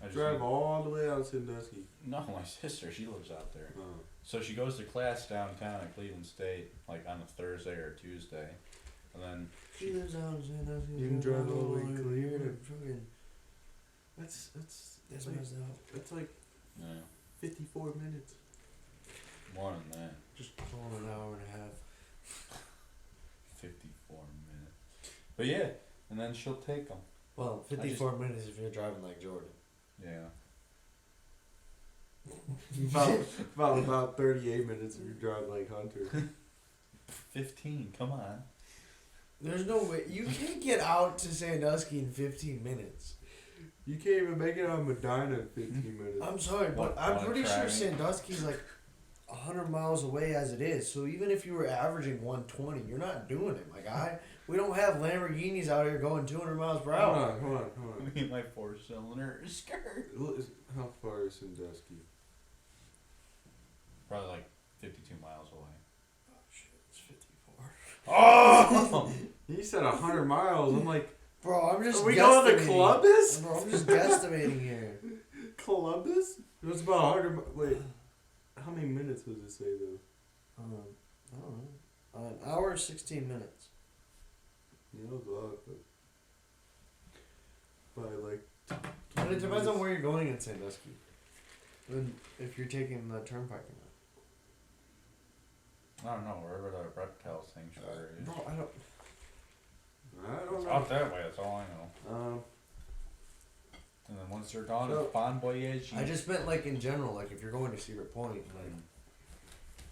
I just Drive all the way out to Sandusky. No, my sister, she lives out there. Oh. So she goes to class downtown at Cleveland State, like on a Thursday or Tuesday, and then She lives out in Sandusky. You can drive all the way to Cleveland? That's That's like, messed up. that's like Yeah, 54 minutes. more than that. Just on an hour and a half. 54 minutes. But yeah, and then she'll take them. Well, 54 minutes if you're driving like Jordan. Yeah. About 38 minutes if you drive like Hunter. 15, come on. There's no way. You can't get out to Sandusky in 15 minutes. You can't even make it on Medina in 15 minutes. I'm sorry, but I'm Wanna pretty try sure me? Sandusky's like 100 miles away as it is. So even if you were averaging 120, you're not doing it, my guy. We don't have Lamborghinis out here going 200 miles per hour. Hold on. Me and my 4-cylinder skirt. How far is Sandusky? Probably like 52 miles away. Oh shit, it's 54. Oh! You said 100 miles. I'm like, Bro, I'm just are we going to guesstimating. Columbus? Bro, I'm just guesstimating here. Columbus? It was about 100. Wait, how many minutes does it say though? I don't know. An hour 16 minutes. Yeah, it was a lot, but by like. But it depends on where you're going in Sandusky. And if you're taking the turnpike or not. I don't know, wherever the reptile sanctuary is. Bro, I don't. I don't It's know. out that way, that's all I know. And then once they're gone, So- it's Bon Voyage. I just meant like in general, like if you're going to Cedar Point, like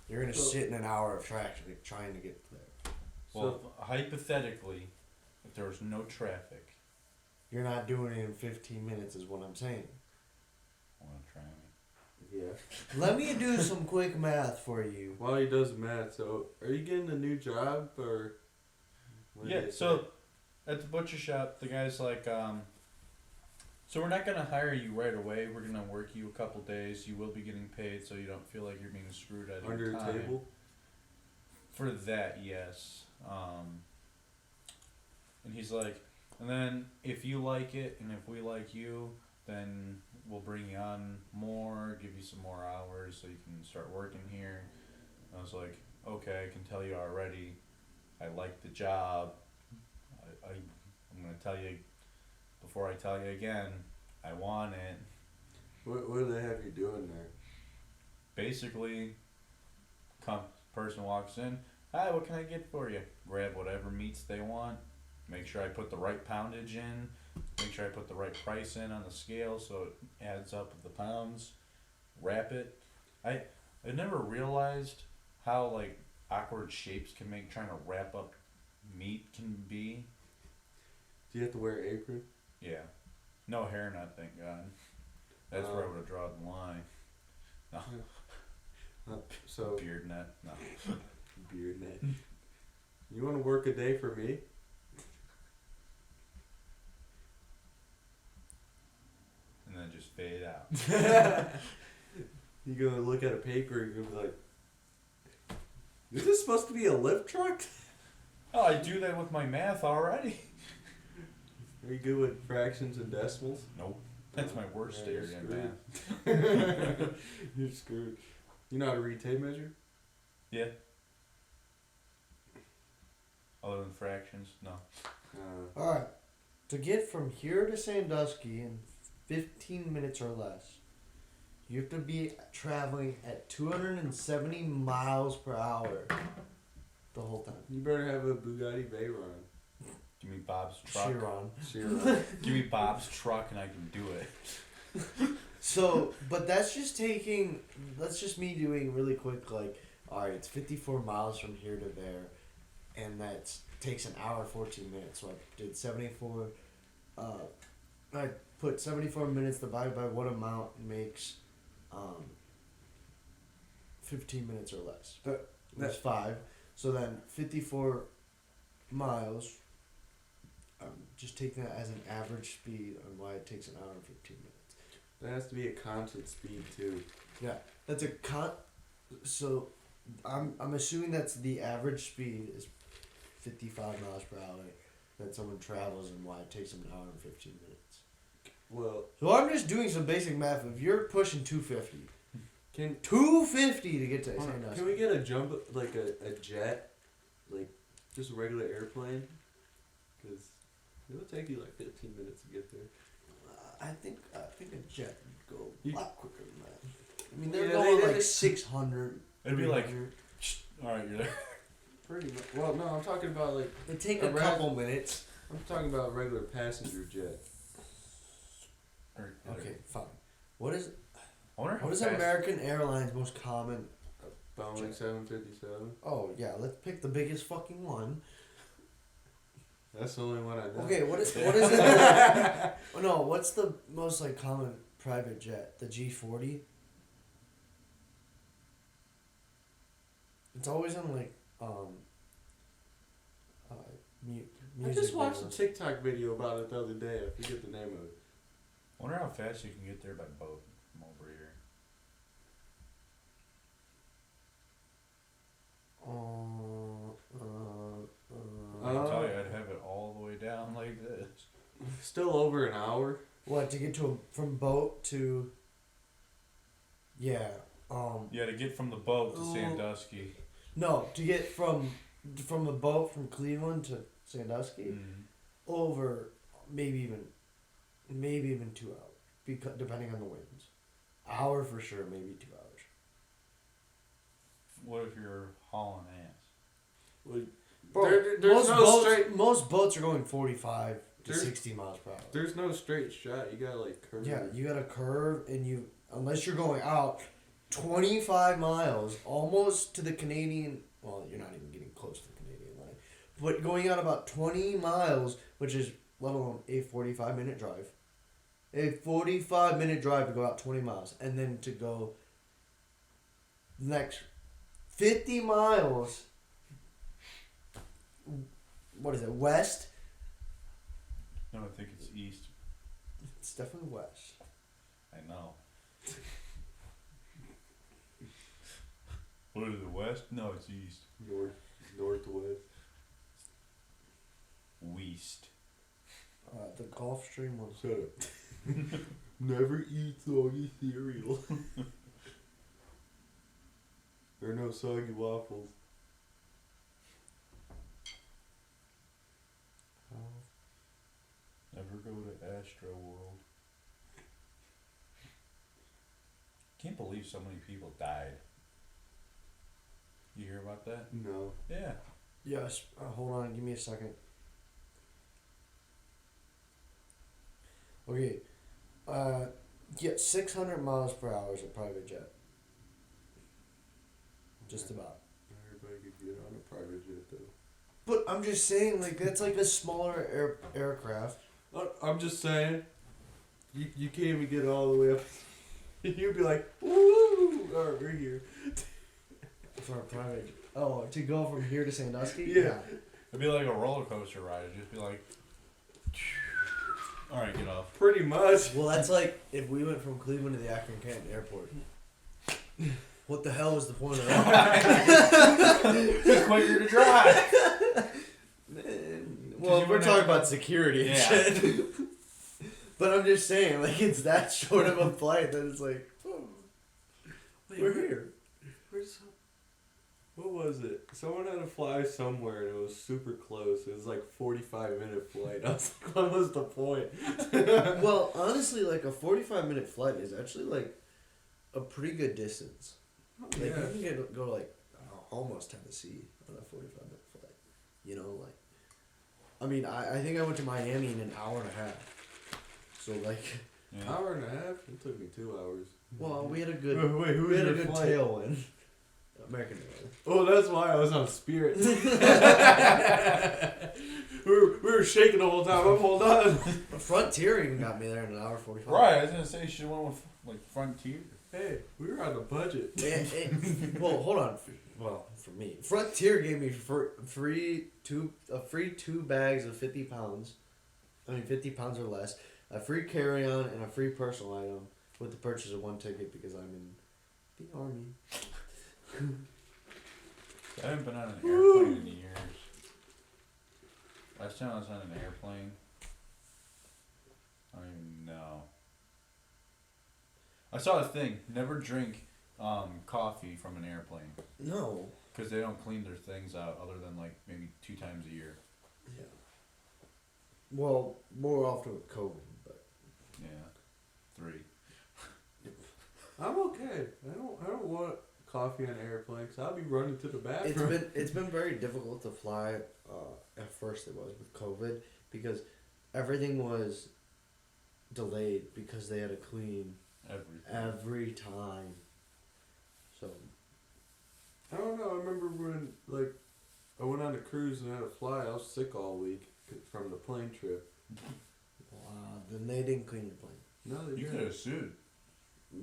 you're gonna So- sit in an hour of traffic like, trying to get there. Well, hypothetically, if there was no traffic, You're not doing it in 15 minutes, is what I'm saying. wanna try me? Yeah. Let me do some quick math for you. While he does math, so are you getting a new job or? what Yeah, did it so say? at the butcher shop, the guy's like, so we're not gonna hire you right away. We're gonna work you a couple days. You will be getting paid, so you don't feel like you're being screwed out of Under your a time. table. For that, yes. And he's like, and then if you like it and if we like you, then we'll bring you on more, give you some more hours so you can start working here. And I was like, okay, I can tell you already, I like the job. I'm gonna tell you before I tell you again, I want it. What do they have you doing there? Basically, person walks in, hi, what can I get for you? Grab whatever meats they want, make sure I put the right poundage in, make sure I put the right price in on the scale so it adds up with the pounds, wrap it. I never realized how like awkward shapes can make trying to wrap up meat can be. Do you have to wear an apron? Yeah. No hairnet, thank God. That's where I would have drawn the line. No. So Beard net. No. beard net. You want to work a day for me? And then just fade out. You gonna look at a paper and you're gonna be like, "Is this supposed to be a lift truck?" Oh, I do that with my math already. Are you good with fractions and decimals? Nope. That's my worst Yeah, you're area in screwed. math. You're screwed. You know how to read tape measure? Yeah. Other than fractions, no. Alright. To get from here to Sandusky in 15 minutes or less, you have to be traveling at 270 miles per hour the whole time. You better have a Bugatti Veyron. Give me Bob's truck. Chiron. Chiron. Give me Bob's truck and I can do it. So, but that's just me doing really quick, like, alright, it's 54 miles from here to there, and that takes an hour 14 minutes. So I did 74, I put 74 minutes divided by what amount makes 15 minutes or less. That's 5. So then 54 miles, just taking that as an average speed on why it takes an hour and 15 minutes. That has to be a constant speed too. Yeah, that's so I'm assuming that's the average speed is 55 miles per hour that someone travels and why it takes them an hour and 15 minutes. Well, So I'm just doing some basic math. If you're pushing 250, can 250 to get to hold on, Sandusky. can we get a jump like a jet, like just a regular airplane? Because it'll take you like 15 minutes to get there. I think a jet would go a You- lot quicker than that. I mean, they're Yeah, going they- like 600. It'd be like, 300. alright, you're there. Pretty much. Well, no, I'm talking about like It take a a rat- couple minutes. I'm talking about regular passenger jet. Okay, fine. What is I wonder how what is fast. American Airlines most common? Boeing Jet. 757. Oh yeah, let's pick the biggest fucking one. That's the only one I know. Okay, what is it? Oh, no, what's the most like common private jet? The G40. It's always on like music. I just watched a videos. TikTok video about it the other day. I forget the name of it. I wonder how fast you can get there by boat from over here. I can tell you, I'd have it all the way down like this. Still over an hour. What to get to from boat to? Yeah. Yeah, to get from the boat to Oh. Sandusky. No, to get from the boat from Cleveland to Sandusky Mm. over maybe even 2 hours because depending on the winds. Hour for sure, maybe 2 hours. What if you're hauling ass? Like, Bro, there's no straight. most boats are going 45 to There's- 60 miles per hour. There's no straight shot. You gotta like curve. Yeah, you got to curve and unless you're going out 25 miles almost to the Canadian, well, you're not even getting close to the Canadian line. But going out about 20 miles, which is let alone a 45-minute drive. A 45-minute drive to go out 20 miles and then to go the next 50 miles, what is it, west? No, I think it's east. It's definitely west. I know. What is it, west? No, it's east. Northwest. West. The Gulf Stream was. Shut up. Never eat soggy cereal. There are no soggy waffles. Never go to Astro World. Can't believe so many people died. You hear about that? No. Yeah. Yes. Hold on. Give me a second. Okay. Yeah, 600 miles per hour is a private jet. Just about. Everybody could get on a private jet though. But I'm just saying, like, that's like a smaller aircraft. I'm just saying. You can't even get all the way up. You'd be like, woo! Alright, we're here. For a private. Oh, to go from here to Sandusky? Yeah. It'd be like a roller coaster ride. It'd just be like, all right, get off. Pretty much. Well, that's like if we went from Cleveland to the Akron Canton Airport. What the hell was the point of that? It's quicker to drive. Well, you we're wouldn't talking have- about security and Yeah. shit. But I'm just saying, like, it's that short of a flight that it's like, oh, we're here. What was it? Someone had to fly somewhere and it was super close. It was like 45-minute flight. I was like, what was the point? Well, honestly, like, a 45-minute flight is actually, like, a pretty good distance. Like, you can go, like, almost Tennessee on a 45-minute flight. You know, like, I mean, I think I went to Miami in an hour and a half. So, like, Yeah. Hour and a half? It took me 2 hours. well, we had a good, Wait, who we was had a your good flight? tailwind. American Airlines. Oh, that's why I was on Spirit. we were shaking the whole time. I'm hold on. Frontier even got me there in an hour 45. Right, I was gonna say you should have went with like Frontier. Hey, we were on a budget. Well, hold on. Well, for me, Frontier gave me free two bags of 50 pounds. I mean, 50 pounds or less. A free carry-on and a free personal item with the purchase of one ticket because I'm in the army. I haven't been on an airplane in years. Last time I was on an airplane, I don't even know. I saw a thing. Never drink coffee from an airplane No. because they don't clean their things out other than like maybe 2 times a year. Yeah. Well, more often with COVID, but Yeah. 3. I'm okay. I don't want coffee on airplane, cause I'll be running to the bathroom. It's been very difficult to fly. At first, it was with COVID because everything was delayed because they had to clean every time. So I don't know. I remember when like I went on a cruise and had to fly. I was sick all week from the plane trip. then they didn't clean your plane. No, they You could didn't. have sued.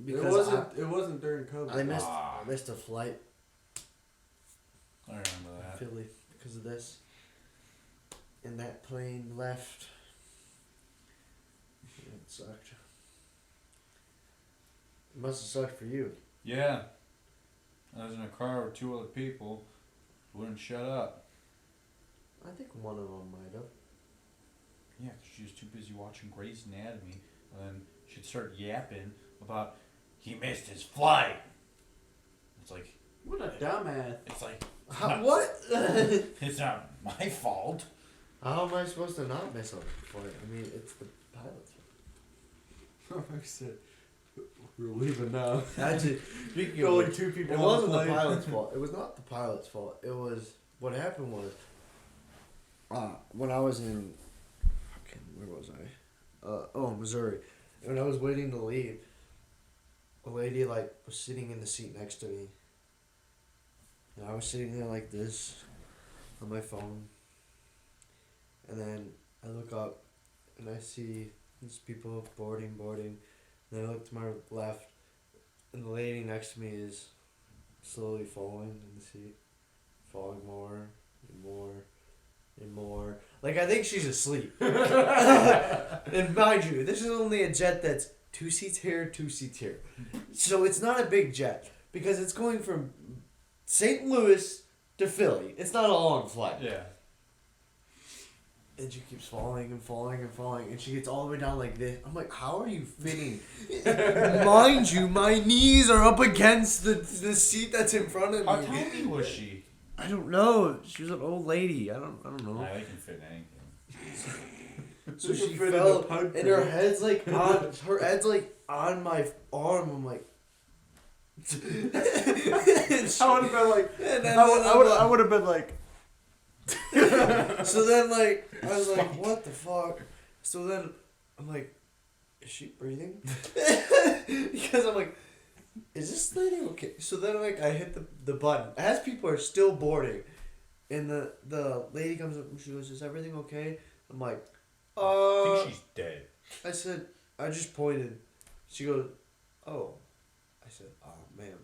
Because It wasn't during COVID. I missed a flight I remember in that. Philly because of this. And that plane left. It sucked. It must have sucked for you. Yeah. I was in a car with 2 other people who wouldn't shut up. I think one of them might have. Yeah, 'cause she was too busy watching Grey's Anatomy, and then she'd start yapping about he missed his flight. It's like, What a dumbass. it's like, What? it's not my fault. How am I supposed to not miss a flight? I mean, it's the pilot's fault. I said, we're leaving now. Actually, speaking of Only which, 2 people it on wasn't the the plane. pilot's fault. It was not the pilot's fault. It was what happened was when I was in where was I? Missouri. And when I was waiting to leave, a lady like was sitting in the seat next to me. And I was sitting there like this on my phone. And then I look up and I see these people boarding. And then I look to my left and the lady next to me is slowly falling in the seat. Falling more and more and more. Like, I think she's asleep. And mind you, this is only a jet that's 2 seats here, 2 seats here. So it's not a big jet because it's going from St. Louis to Philly. It's not a long flight. Yeah. And she keeps falling and falling and falling. And she gets all the way down like this. I'm like, how are you fitting? Mind you, my knees are up against the seat that's in front of me. How tiny was she? I don't know. She was an old lady. I don't know. Nah, they can fit anything. So she fit in fell, a pipe and her bag. head's like on my arm. I'm like, I would have been like, and then I would have been like, so then like I was like, what the fuck? So then I'm like, is she breathing? Because I'm like, is this lady okay? So then like I hit the button as people are still boarding, and the lady comes up and she goes, is everything okay? I'm like, I think she's dead. I said, I just pointed. She goes, oh. I said, ma'am,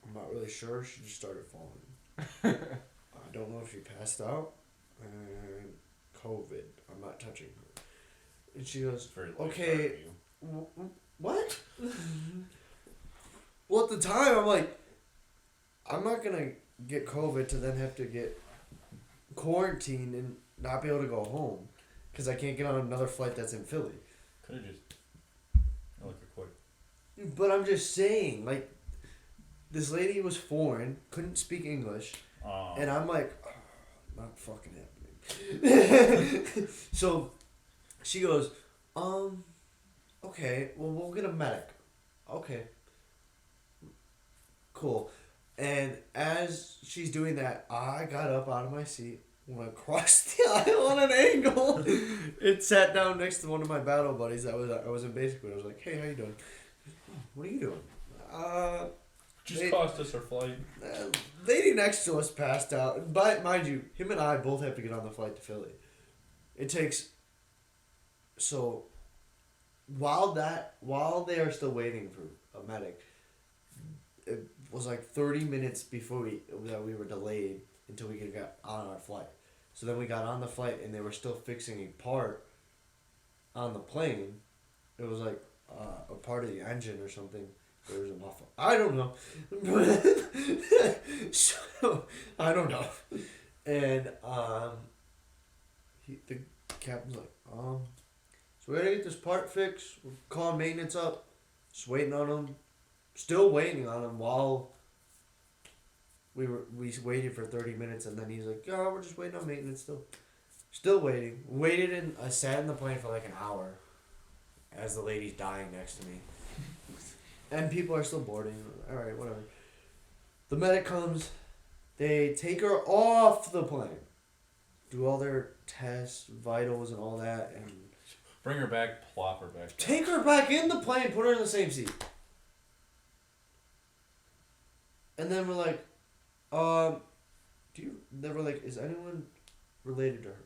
I'm not really sure. She just started falling. I don't know if she passed out. And COVID. I'm not touching her. And she goes, It's very okay, what? Well, at the time, I'm like, I'm not going to get COVID to then have to get quarantined and not be able to go home. Because I can't get on another flight that's in Philly. Could have just. I look quick. But I'm just saying, like, this lady was foreign, couldn't speak English, and I'm like, oh, not fucking happening. So, she goes, okay, well, we'll get a medic. Okay. Cool. And as she's doing that, I got up out of my seat, went across the aisle on an angle, and sat down next to one of my battle buddies. I was in basic with. I was like, hey, how you doing? What are you doing? Just cost us our flight. Lady next to us passed out. But mind you, him and I both have to get on the flight to Philly. It takes. So, while they are still waiting for a medic, it was like 30 minutes before we were delayed until we could get on our flight. So then we got on the flight and they were still fixing a part on the plane. It was like a part of the engine or something. There was a muffle. I don't know. So, I don't know. And the captain's like, so we gotta get this part fixed. We're calling maintenance up. Just waiting on them. Still waiting on them while we waited for 30 minutes, and then he's like, "Oh, we're just waiting on maintenance still." Still waiting. Waited, and I sat in the plane for like an hour. as the lady's dying next to me. And people are still boarding. All right, whatever. The medic comes. They take her off the plane. Do all their tests, vitals, and all that, and Bring her back, plop her back. take her back in the plane, put her in the same seat. And then we're like, they were like, is anyone related to her?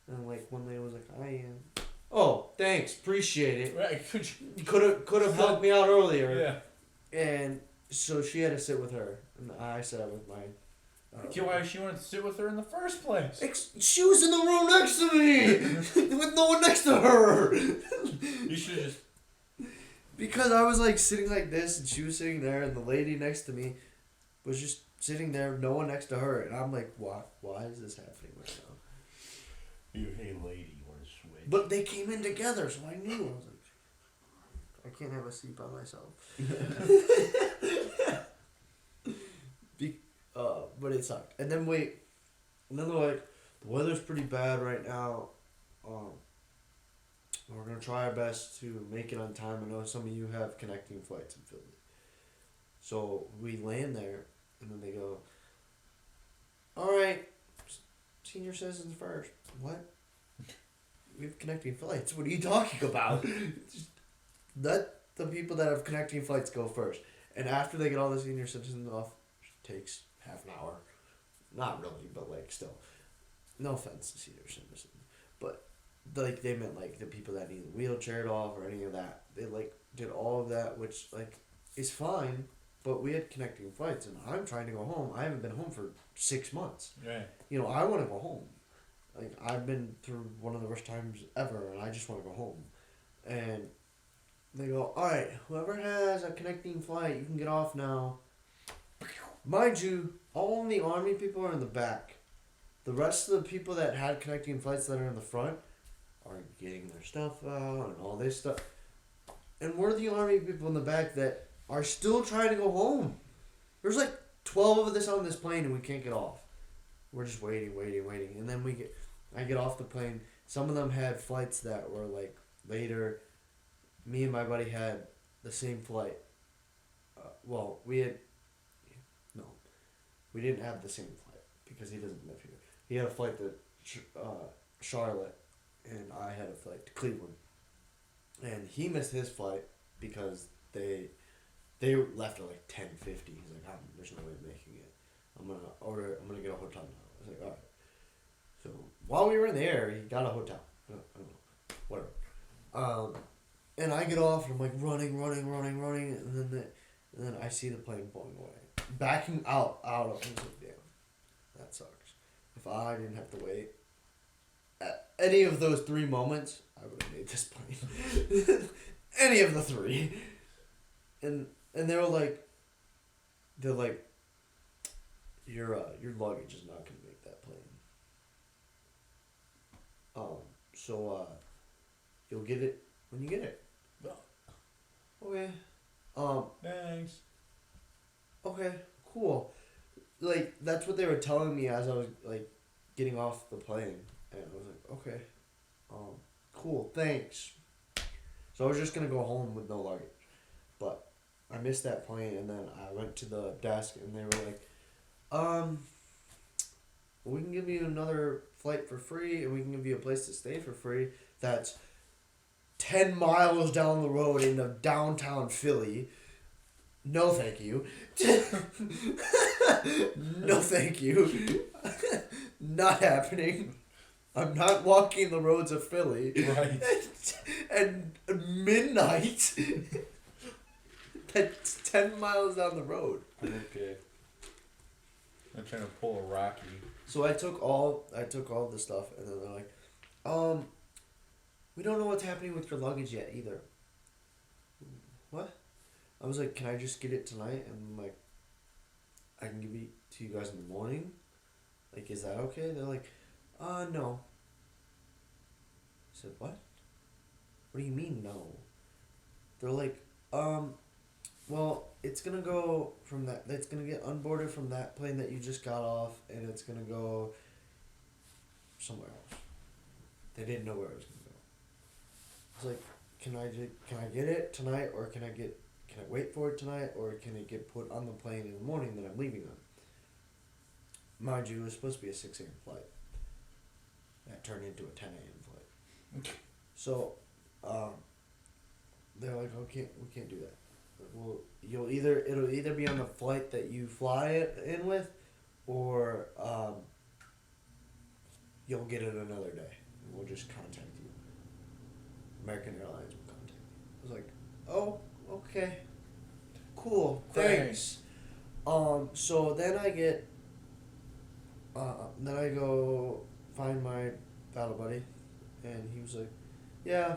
And like one lady was like, I am. Oh, thanks, appreciate it. Right, could You could have helped me out earlier. Yeah. And so she had to sit with her, and I sat with my. Why she wanted to sit with her in the first place? She was in the room next to me, with no one next to her. You should just. Because I was like sitting like this, and she was sitting there, and the lady next to me was just sitting there, no one next to her, and I'm like, why? Why is this happening right now? You, hey lady, you want to switch? But they came in together, so I knew. I was like, I can't have a seat by myself. But it sucked. And then they're like, the weather's pretty bad right now. We're gonna try our best to make it on time. I know some of you have connecting flights in Philly. So we land there, and then they go, all right, senior citizens first. What? We have connecting flights. What are you talking about? Just let the people that have connecting flights go first. And after they get all the senior citizens off, it takes half an hour. Not really, but like still. No offense to senior citizens. But like they meant like the people that need wheelchaired off or any of that. They like did all of that, which like is fine. But we had connecting flights, and I'm trying to go home. I haven't been home for 6 months. Right. You know, I want to go home. Like, I've been through one of the worst times ever, and I just want to go home. And they go, all right, whoever has a connecting flight, you can get off now. Mind you, all the Army people are in the back. The rest of the people that had connecting flights that are in the front are getting their stuff out and all this stuff. And we're the Army people in the back that are still trying to go home. There's like 12 of us on this plane, and we can't get off. We're just waiting. And then I get off the plane. Some of them had flights that were like later. Me and my buddy had the same flight. We didn't have the same flight because he doesn't live here. He had a flight to Charlotte, and I had a flight to Cleveland. And he missed his flight because they left at like 10:50. He's like, there's no way of making it. I'm gonna get a hotel now. I was like, all right. So while we were in the air, he got a hotel. I don't know, whatever. And I get off, and I'm like running, and then I see the plane pulling away, backing out of. I was like, damn, that sucks. If I didn't have to wait, at any of those 3 moments, I would have made this plane. Any of the 3. And they're like, your luggage is not gonna make that plane. So you'll get it when you get it. Okay. Thanks. Okay, cool. Like, that's what they were telling me as I was like getting off the plane, and I was like, okay, cool, thanks. So I was just gonna go home with no luggage, but I missed that plane, and then I went to the desk, and they were like, we can give you another flight for free, and we can give you a place to stay for free. That's 10 miles down the road into downtown Philly. No, thank you. No, thank you. Not happening. I'm not walking the roads of Philly. Right. And midnight. That's 10 miles down the road. Okay. I'm trying to pull a Rocky. So I took all the stuff, and then they're like, we don't know what's happening with your luggage yet either. What? I was like, can I just get it tonight, and like, I can give it to you guys in the morning? Like, is that okay? They're like, no. I said, what? What do you mean, no? They're like, well, it's gonna go from that, it's gonna get unboarded from that plane that you just got off, and it's gonna go somewhere else. They didn't know where it was gonna go. I was like, can I get it tonight, or can I wait for it tonight, or can it get put on the plane in the morning that I'm leaving on? Mind you, it was supposed to be a 6 a.m. flight. That turned into a 10 a.m. flight. So, they're like, okay, we can't do that. Well, it'll either be on the flight that you fly it in with, or you'll get it another day. We'll just contact you. American Airlines will contact you. I was like, oh, okay, cool, thanks. So then I get, then I go find my battle buddy, and he was like, yeah.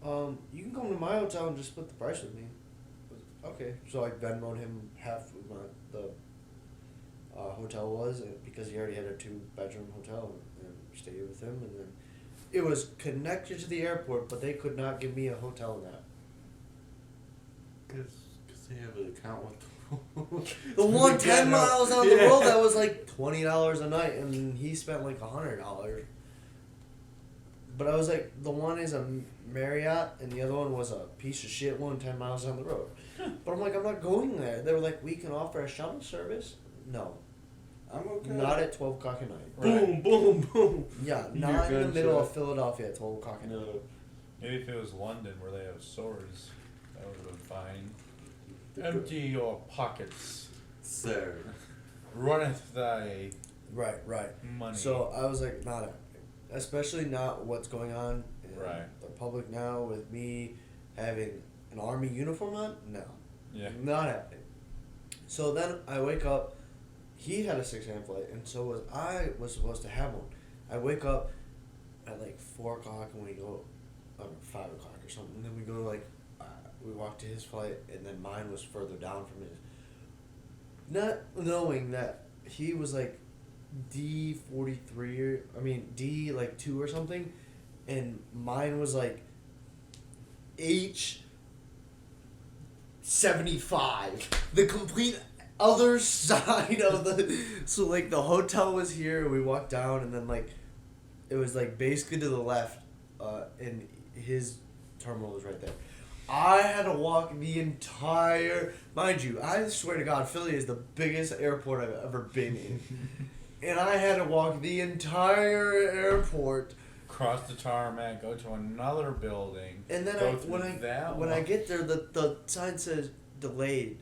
You can come to my hotel and just split the price with me. I was, okay. So I Venmoed him half of the hotel was, because he already had a 2-bedroom hotel, and stayed with him, and then it was connected to the airport, but they could not give me a hotel in that. Because they have an account with The one 10 miles down the road that was like $20 a night, and he spent like $100. But I was like, the one is a Marriott, and the other one was a piece of shit one 10 miles down the road. But I'm like, I'm not going there. They were like, we can offer a shuttle service. No. I'm okay. Not at 12 o'clock at night. Boom, boom, boom. Yeah, not in the middle of Philadelphia at 12 o'clock at night. No. Maybe if it was London where they have swords, that would have been fine. Empty your pockets, Sir. runneth thy Right. money. So I was like, not happening. Especially not what's going on in Right. the public now with me having an army uniform on. No. Yeah. Not happening. So then I wake up. He had a 6 a.m. flight, and so was supposed to have one. I wake up at like 4 o'clock, and we go, or 5 o'clock or something. And then we go like, we walk to his flight, and then mine was further down from his. Not knowing that he was like D43, D like 2 or something, and mine was like H75, the complete other side of the. So like the hotel was here, we walked down, and then like it was like basically to the left, and his terminal was right there. I had to walk the entire, mind you, I swear to God, Philly is the biggest airport I've ever been in. And I had to walk the entire airport. Cross the tarmac, go to another building. And then when I get there, the sign says delayed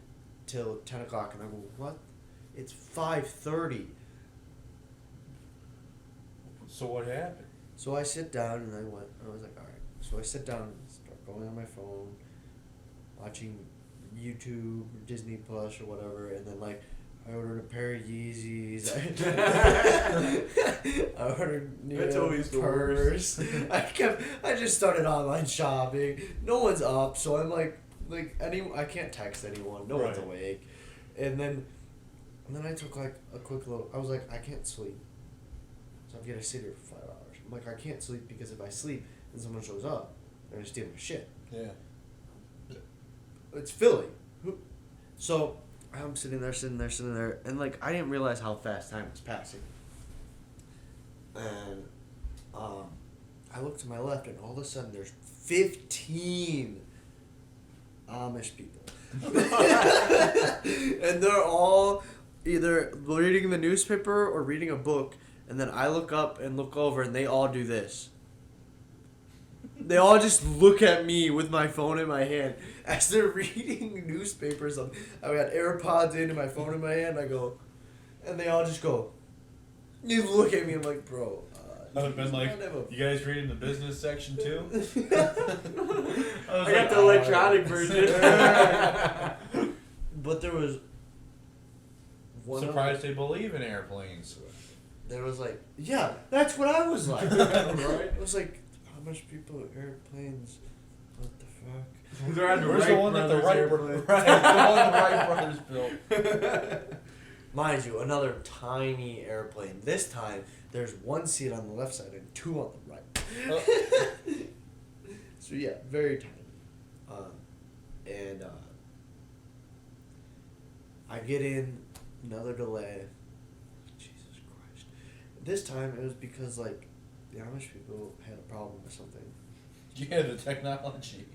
till 10 o'clock. And I go, what? It's 5:30. So what happened? So I sit down and I was like, all right. So I sit down and start going on my phone, watching YouTube, Disney Plus or whatever, and then like I ordered a pair of Yeezys. I ordered That's always the purse. I just started online shopping. No one's up, so I'm like I can't text anyone. No one's Right. awake. And then I took like a quick look. I was like, I can't sleep. So I'm gonna sit here for 5 hours. I'm like, I can't sleep because if I sleep and someone shows up, they're gonna steal my shit. Yeah. It's Philly. So I'm sitting there, and like I didn't realize how fast time was passing. And I look to my left, and all of a sudden there's 15 Amish people, and they're all either reading the newspaper or reading a book. And then I look up and look over, and they all do this. They all just look at me with my phone in my hand as they're reading newspapers. I got AirPods in and my phone in my hand. I go, and they all just go. You look at me. I'm like, bro. I would have been like, you guys reading the business section too? I got the electronic version. But there was one. Surprised they believe in airplanes. There was like, yeah, that's what I was like. Right? It was like, how much people airplanes? What the fuck? They're on the Where's Wright the one that the brothers Wright airplane. the one the Wright brothers built? Mind you, another tiny airplane. This time, there's one seat on the left side and 2 on the right. So yeah, very tiny. And I get in, another delay. Jesus Christ. This time it was because like the Amish people had a problem with something. Yeah, the technology.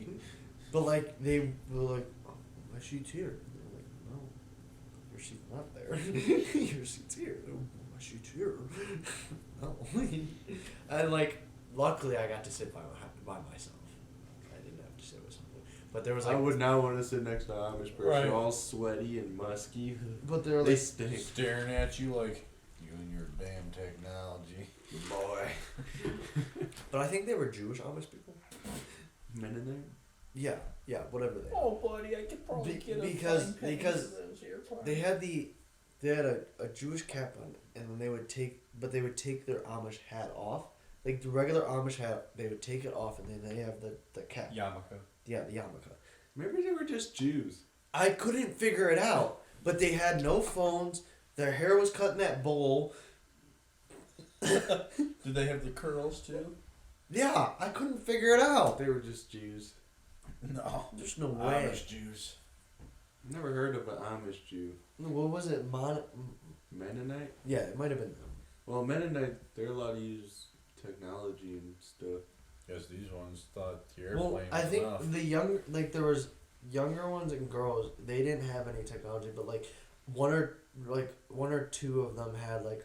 But like they were like, oh, my seat's here. And they were like, no, your seat's not there. Your seat's here. Oh, my seat's here. No. And like, luckily I got to sit by myself. I didn't have to sit with someone. But there was like, I would not want to sit next to an Amish person, Right. all sweaty and musky. but they were They like, stink. Staring at you like, you and your damn technology. Boy. but I think they were Jewish Amish people. Mennonite? Yeah, whatever they. Oh, buddy, I could probably get a because fine penny because for those airplanes. they had a Jewish cap on, and then they would take their Amish hat off, like the regular Amish hat. They would take it off, and then they have the cap. yarmulke. Yeah, the yarmulke. Maybe they were just Jews. I couldn't figure it out, but they had no phones. Their hair was cut in that bowl. Did they have the curls too? Yeah, I couldn't figure it out. They were just Jews. No. There's no way. Amish Jews. Never heard of an Amish Jew. What was it? Mennonite? Yeah, it might have been them. Well, Mennonite, they're allowed to use technology and stuff. Yes, these ones thought the airplane Well, I was think enough. there was younger ones and girls. They didn't have any technology, but like one or two of them had like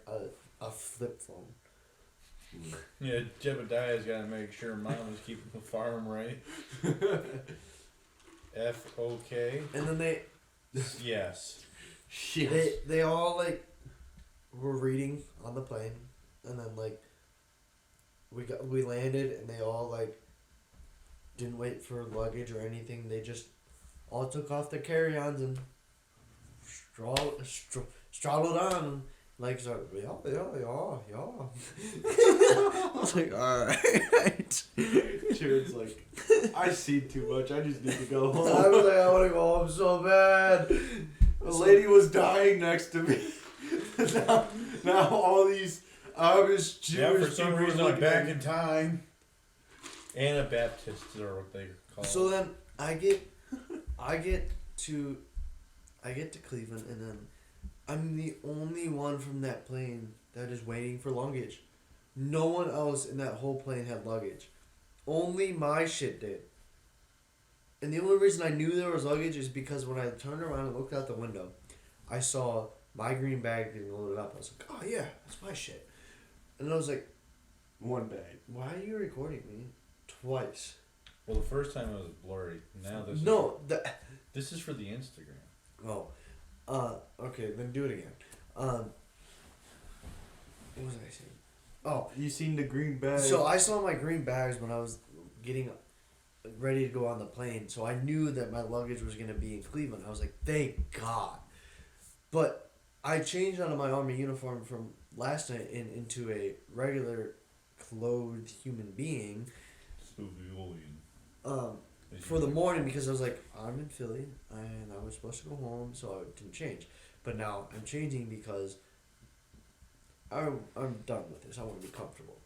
a flip phone. Yeah, Jebediah's got to make sure mom is keeping the farm right. F-O-K? And then Yes. they all like were reading on the plane, and then like we landed, and they all like didn't wait for luggage or anything. They just all took off their carry-ons and straddled on. Like, so, yeah. I was like, alright. Jared's like, I see too much. I just need to go I home. was like, I want to go home so bad. A lady was dying next to me. now all these Amish Jewish Yeah, for some people reason are I'm looking back at in time. Anabaptists are what they call So it. then I get to Cleveland, and then I'm the only one from that plane that is waiting for luggage. No one else in that whole plane had luggage. Only my shit did. And the only reason I knew there was luggage is because when I turned around and looked out the window, I saw my green bag getting loaded up. I was like, oh yeah, that's my shit. And I was like, one bag. why are you recording me twice? Well, the first time it was blurry. Now this is for the Instagram. Oh. Okay, then do it again. What was I saying? Oh, You seen the green bag? so I saw my green bags when I was getting ready to go on the plane, so I knew that my luggage was going to be in Cleveland. I was like, thank God. But I changed out of my Army uniform from last night into a regular clothed human being for the morning, because I was like, I'm in Philly and I was supposed to go home, so I didn't change. But now I'm changing because I'm done with this. I want to be comfortable.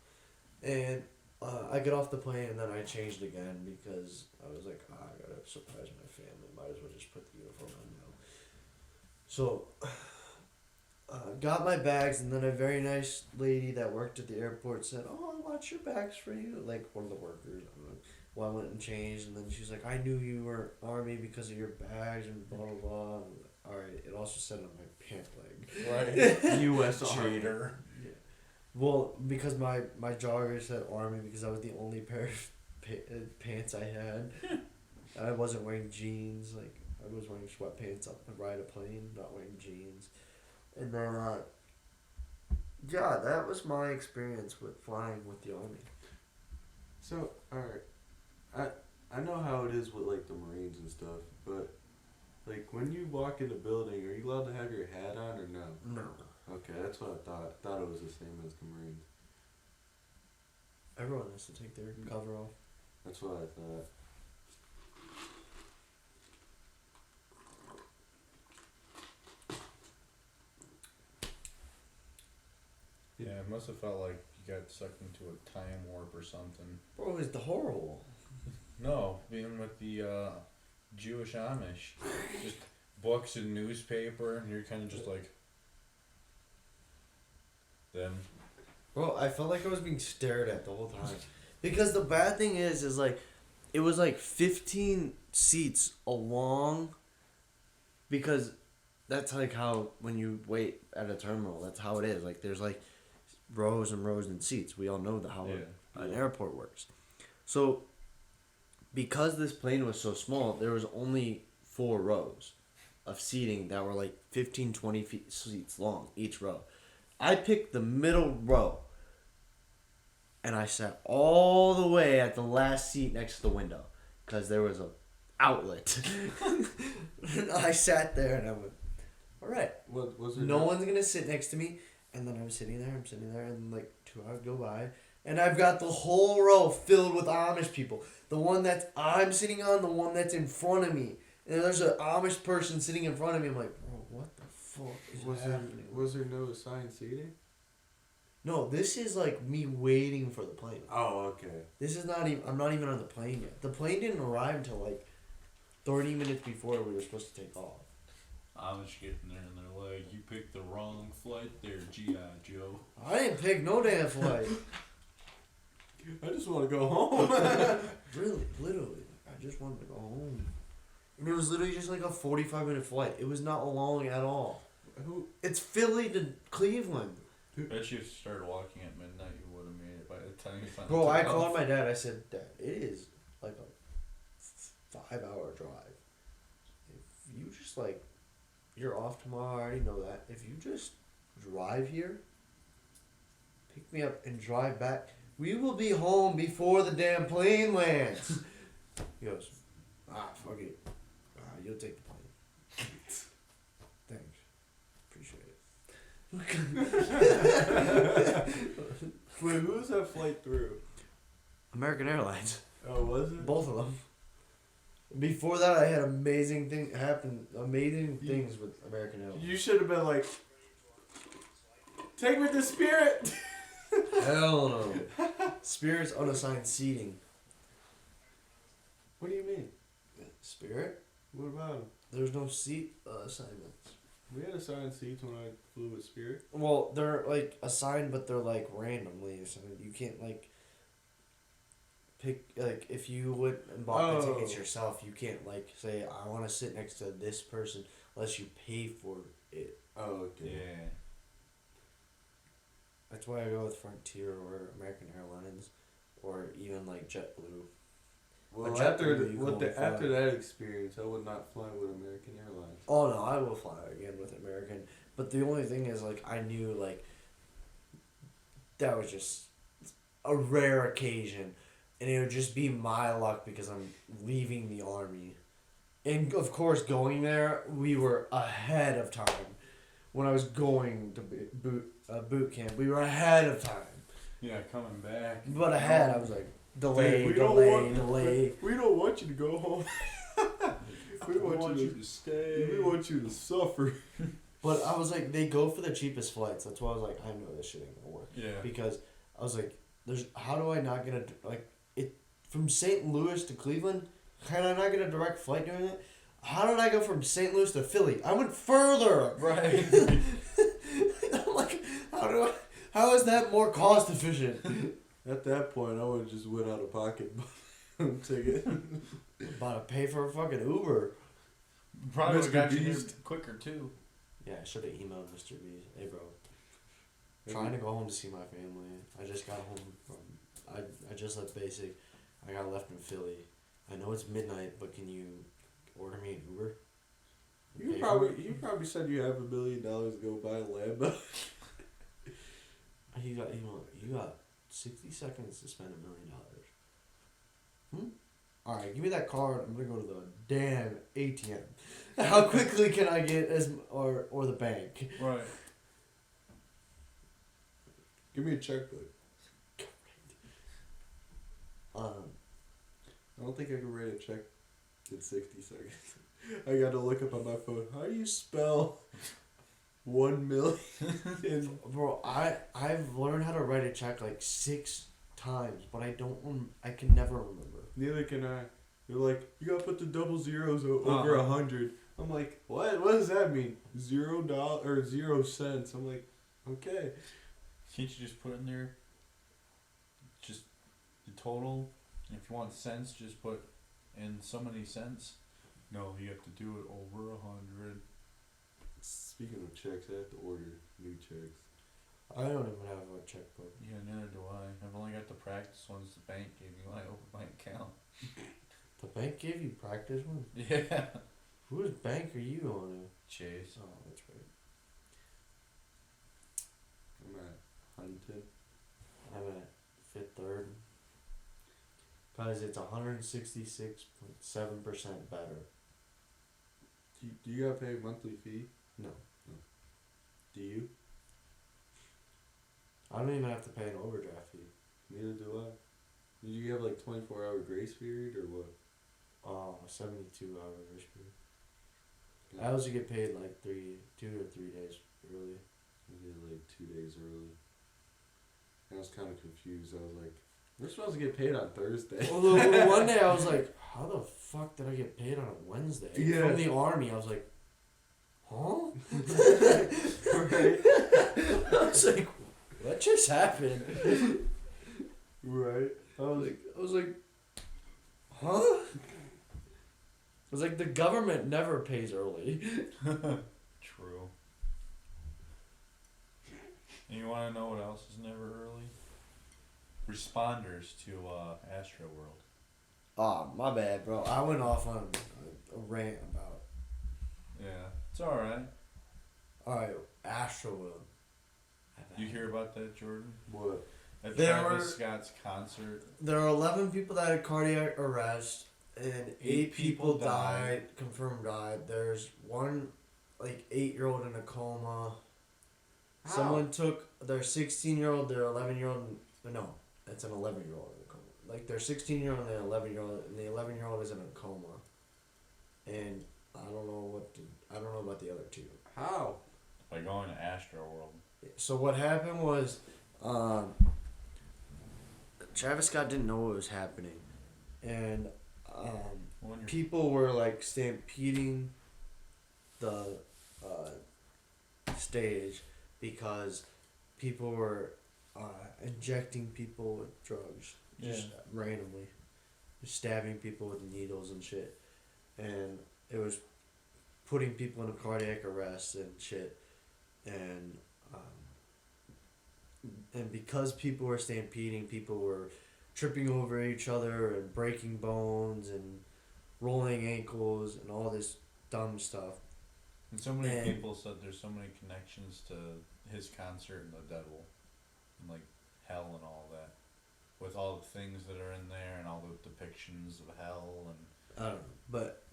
And I get off the plane, and then I changed again because I was like, I gotta surprise my family. Might as well just put the uniform on now. So, got my bags, and then a very nice lady that worked at the airport said, "Oh, I want your bags for you." Like one of the workers. I don't know. Well, I went and changed, and then she's like, "I knew you were Army because of your bags and blah blah blah." All right. It also said on my pant leg. Right. U.S. Army. Cheater. Well, because my jogger said Army because that was the only pair of pants I had. I wasn't wearing jeans. Like, I was wearing sweatpants up to ride a plane, not wearing jeans. And then, yeah, that was my experience with flying with the Army. So, alright. I know how it is with, like, the Marines and stuff, but, like, when you walk in a building, are you allowed to have your hat on or no? No. Okay, that's what I thought. Thought it was the same as the Marines. Everyone has to take their cover off. That's what I thought. Yeah, it must have felt like you got sucked into a time warp or something. Bro, it's horrible. No, being with the Jewish Amish. Just books and newspaper, and you're kind of just like them. Bro, I felt like I was being stared at the whole time. Because the bad thing is like, it was like 15 seats along. Because that's like how when you wait at a terminal, that's how it is. Like there's like rows and rows and seats. We all know how an airport works. So because this plane was so small, there was only 4 rows of seating that were like 15, 20 feet seats long each row. I picked the middle row. And I sat all the way at the last seat next to the window because there was a outlet. And I sat there and I went, all right. What was it? No one's going to sit next to me. And then I'm sitting there, and like 2 hours go by. And I've got the whole row filled with Amish people. The one that I'm sitting on, the one that's in front of me. And there's an Amish person sitting in front of me. I'm like, bro, what the fuck is happening? Was there no assigned seating? No, this is like me waiting for the plane. Oh, okay. This is not even. I'm not even on the plane yet. The plane didn't arrive until like 30 minutes before we were supposed to take off. Amish getting there and they're like, you picked the wrong flight there, G.I. Joe. I didn't pick no damn flight. I just want to go home. Really, literally, I just wanted to go home. And it was literally just like a 45-minute flight. It was not long at all. It's Philly to Cleveland. Bet you if you started walking at midnight, you would have made it by the time you finally Bro, I took called off. my dad. I said, Dad, it is like a 5-hour drive. If you just like, you're off tomorrow, I already know that. If you just drive here, pick me up and drive back, we will be home before the damn plane lands. He goes, fuck it. You'll take the plane. Thanks. Appreciate it. Wait, who was that flight through? American Airlines. Oh, was it? Both of them. Before that, I had amazing things with American Airlines. You should have been like, take me to Spirit. Hell no. Spirit's unassigned seating. What do you mean? Spirit? What about him? There's no seat assignments. We had assigned seats when I flew with Spirit. Well, they're like assigned, but they're like randomly assigned. You can't like pick, like if you would and bought the tickets yourself, you can't like say I want to sit next to this person unless you pay for it. Oh, okay. Yeah. That's why I go with Frontier or American Airlines, or even like JetBlue. Well, JetBlue, after you can only fly. after that experience, I would not fly with American Airlines. Oh no, I will fly again with American. But the only thing is, like, I knew like that was just a rare occasion, and it would just be my luck because I'm leaving the army, and of course going there we were ahead of time. When I was going to boot camp, we were ahead of time. Yeah, coming back. But ahead, I was like delay, We delay, don't delay. We don't want you to go home. we want you to stay. We want you to suffer. But I was like, they go for the cheapest flights. That's why I was like, I know this shit ain't gonna work. Yeah. Because I was like, how do I not get from St. Louis to Cleveland? Can I not get a direct flight doing it? How did I go from St. Louis to Philly? I went further. Right. I'm like, how is that more cost efficient? At that point, I would have just went out of pocket ticket. About to pay for a fucking Uber. Probably would have got Mr. you there Beast. quicker too. Yeah, I should have emailed Mr. B. Hey, bro. Trying to go home to see my family. I just got home from. I just left basic. I got left in Philly. I know it's midnight, but can you order me an Uber? You probably said you have $1 million to go buy a Lambo. You got 60 seconds to spend $1 million. All right, give me that card. I'm gonna go to the damn ATM. How quickly can I get or the bank? Right. Give me a checkbook. I don't think I can write a check in 60 seconds. I gotta look up on my phone. How do you spell 1 million? Bro, I've learned how to write a check like 6 times, but I can never remember. Neither can I. They're like, you gotta put the double zeros over 100. I'm like, what? What does that mean? $0 or 0 cents. I'm like, okay. Can't you just put in there? Just the total. If you want cents, just put in so many cents. No, you have to do it over 100. Speaking of checks, I have to order new checks. I don't even have a checkbook. Yeah, neither do I. I've only got the practice ones the bank gave me when I opened my account. The bank gave you practice ones? Yeah. Whose bank are you on? Chase. Oh, that's right. I'm at Huntington. I'm at Fifth Third. Because it's 166.7% better. Do you gotta pay a monthly fee? No. Do you? I don't even have to pay an overdraft fee. Neither do I. Do you have like 24-hour grace period or what? 72 hour grace period. Yeah. I also get paid like 2 or 3 days early. I did like 2 days early. I was kind of confused. I was like, we're supposed to get paid on Thursday. Although one day I was like, how the fuck did I get paid on a Wednesday? Yeah. From the army, I was like, huh? Right. I was like, what just happened? Right. I was like, huh? I was like, the government never pays early. True. And you want to know what else is never early? Responders to Astro World. Oh, my bad, bro. I went off on a rant about. Yeah, it's alright. Alright, Astroworld. You hear about that, Jordan? What? At There Travis were- Scott's concert. There are 11 people that had cardiac arrest, and 8 people died, confirmed died. There's one, 8-year-old in a coma. How? Someone took their 16-year-old, their 11-year-old. No, it's an 11-year-old in a coma. Their 16-year-old and their 11-year-old, and the 11-year-old is in a coma. And I don't know about the other 2. How? By going to Astro World. So what happened was, Travis Scott didn't know what was happening, and When you're people were stampeding the stage because people were injecting people with drugs just randomly, just stabbing people with needles and shit, and it was putting people in a cardiac arrest and shit, and because people were stampeding, people were tripping over each other and breaking bones and rolling ankles and all this dumb stuff. And so many And- people said there's so many connections to his concert and the devil, and hell and all that, with all the things that are in there and all the depictions of hell and. I don't know, but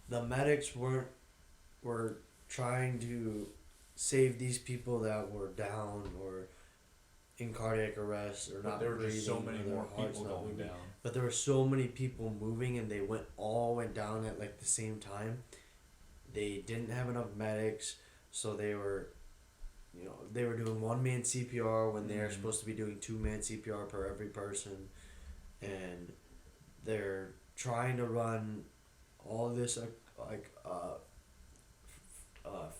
the medics were trying to save these people that were down or in cardiac arrest or But not there were breathing. just so many or their more heart's people not going moving. down. But there were so many people moving, and they all went down at the same time. They didn't have enough medics, so they were doing 1-man CPR when they're supposed to be doing 2-man CPR per every person, and they're trying to run all this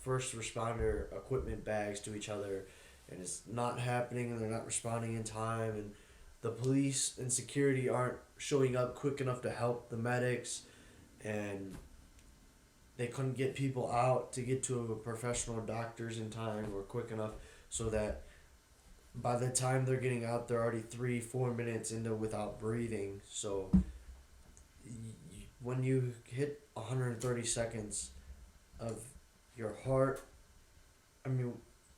first responder equipment bags to each other, and it's not happening, and they're not responding in time, and the police and security aren't showing up quick enough to help the medics, and they couldn't get people out to get to a professional doctors in time or quick enough, so that by the time they're getting out, they're already 3-4 minutes into without breathing. So when you hit 130 seconds of your heart,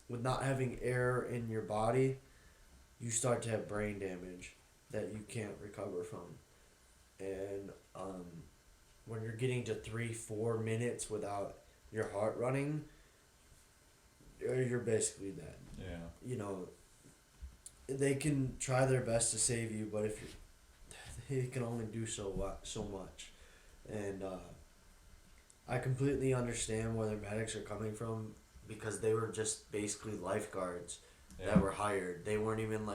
with not having air in your body, you start to have brain damage that you can't recover from. And when you're getting to 3-4 minutes without your heart running, you're basically dead. Yeah. They can try their best to save you, but they can only do so much. And I completely understand where the medics are coming from, because they were just basically lifeguards that were hired. They weren't even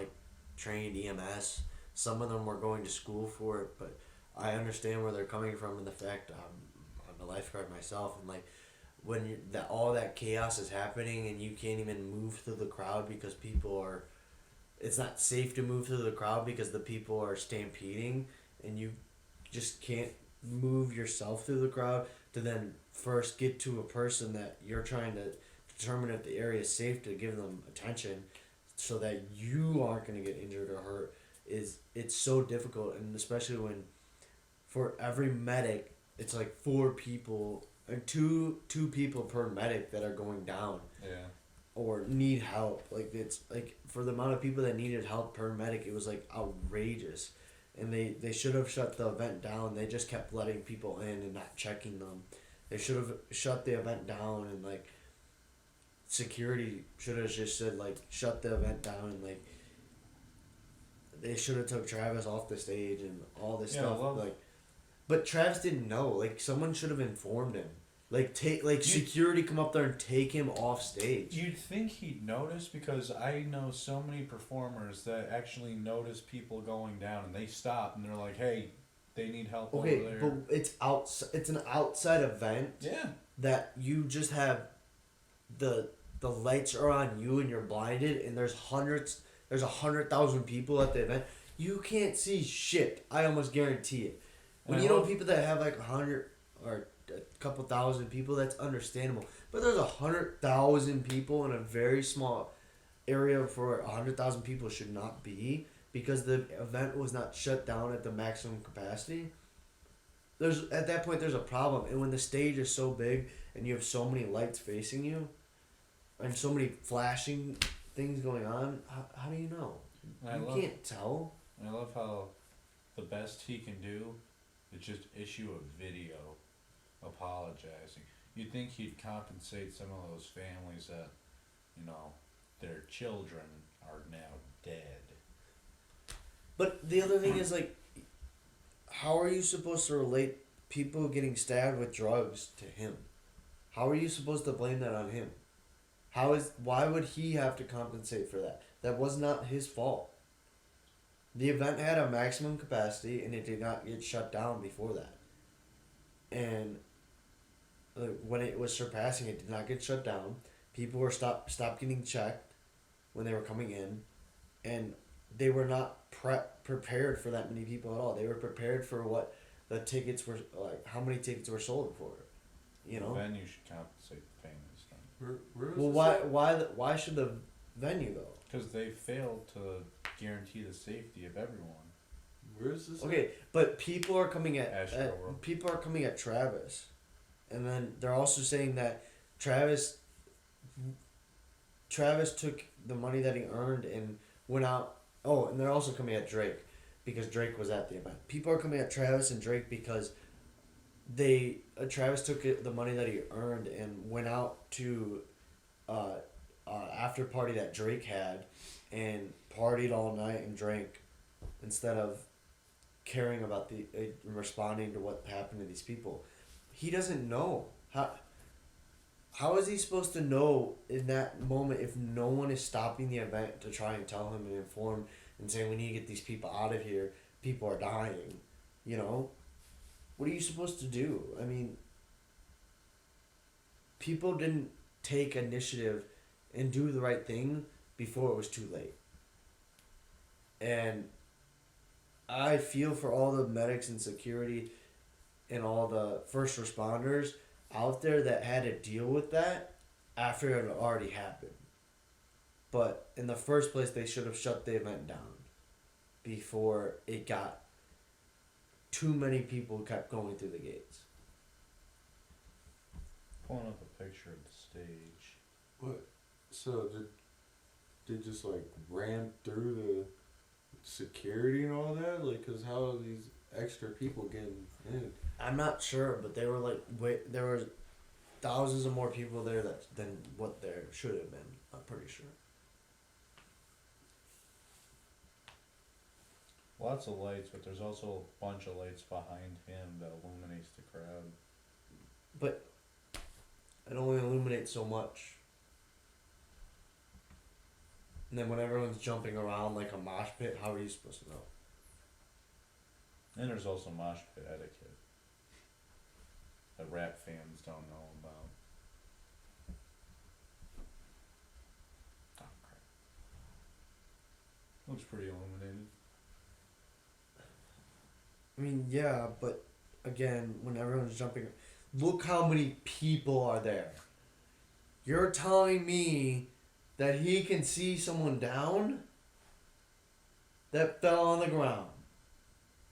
trained EMS. Some of them were going to school for it, but I understand where they're coming from, and the fact I'm a lifeguard myself, and when all that chaos is happening and you can't even move through the crowd because people are it's not safe to move through the crowd because the people are stampeding, and you just can't move yourself through the crowd to then first get to a person that you're trying to determine if the area is safe to give them attention so that you aren't going to get injured or hurt. It's so difficult, and especially when for every medic it's like 4 people and two people per medic that are going down Yeah. or need help. Like, it's like for the amount of people that needed help per medic, it was like outrageous, and they should have shut the event down. They just kept letting people in and not checking them. They should have shut the event down, and like security should have just said like shut the event down, and like they should have took Travis off the stage and all this Yeah, stuff. well- Like, but Travis didn't know. Like, someone should have informed him. Like, security come up there and take him off stage. You'd think he'd notice, because I know so many performers that actually notice people going down and they stop and they're like, hey, they need help Okay, over there. but it's an outside event Yeah. that you just have the lights are on you and you're blinded, and there's 100,000 people at the event. You can't see shit. I almost guarantee it. When And you I know love- people that have like 100 or a couple thousand people, that's understandable. But there's 100,000 people in a very small area for 100,000 people should not be, because the event was not shut down at the maximum capacity. At that point there's a problem, and when the stage is so big and you have so many lights facing you and so many flashing things going on, how do you know? And You can't tell. I love how the best he can do is just issue a video apologizing. You'd think he'd compensate some of those families that, their children are now dead. But the other thing is, like, how are you supposed to relate people getting stabbed with drugs to him? How are you supposed to blame that on him? Why would he have to compensate for that? That was not his fault. The event had a maximum capacity, and it did not get shut down before that. And when it was surpassing, it did not get shut down. People were stopped getting checked when they were coming in, and they were not prepared for that many people at all. They were prepared for what the tickets were, like how many tickets were sold for. The venue should compensate the families then. Where is Well, this at? why should the venue though? Because they failed to guarantee the safety of everyone. Where is this? Okay, but people are coming Astro World. people are coming at Travis, and then they're also saying that Travis took the money that he earned and went out. Oh, and they're also coming at Drake because Drake was at the event. People are coming at Travis and Drake because Travis took the money that he earned and went out to after party that Drake had and partied all night and drank instead of caring about the responding to what happened to these people. He doesn't know how is he supposed to know in that moment if no one is stopping the event to try and tell him and inform and say we need to get these people out of here, people are dying, what are you supposed to do? I mean, people didn't take initiative and do the right thing before it was too late. And I feel for all the medics and security and all the first responders out there that had to deal with that after it had already happened. But in the first place, they should have shut the event down before it got too many people kept going through the gates. Pulling up a picture of the stage. What? So did they just like ram through the security and all that? Like, cause how are these extra people getting in? I'm not sure, but they were like, there were thousands of more people there than what there should have been. I'm pretty sure. Lots of lights, but there's also a bunch of lights behind him that illuminates the crowd. But it only illuminates so much. And then when everyone's jumping around like a mosh pit, how are you supposed to know? And there's also mosh pit etiquette that rap fans don't know about. Oh, crap. Looks pretty illuminated. I mean, yeah, but again, when everyone's jumping, look how many people are there. You're telling me that he can see someone down that fell on the ground.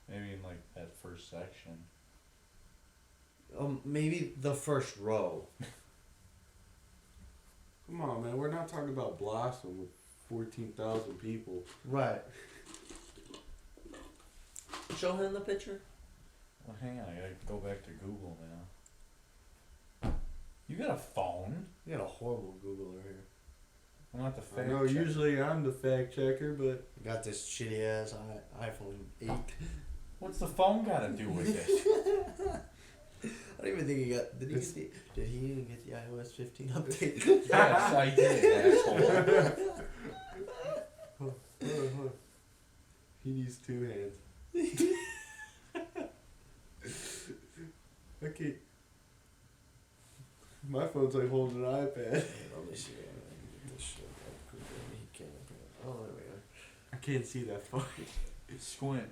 Maybe in like that first section. Maybe the first row. Come on, man. We're not talking about Blossom with 14,000 people. Right. Show him the picture. Well, hang on, I gotta go back to Google now. You got a phone? You got a horrible Googler here. I'm not the I fact know checker. usually I'm the fact checker, but You got this shitty ass iPhone 8. What's the phone got to do with it? I don't even think he got. Did he even get the iOS 15 update? Yes, I did, asshole. hold on. He needs 2 hands. Okay. My phone's like holding an iPad. Hey, let me see. Get this shit. He can't. Oh, there we go. I can't see that far. Squint.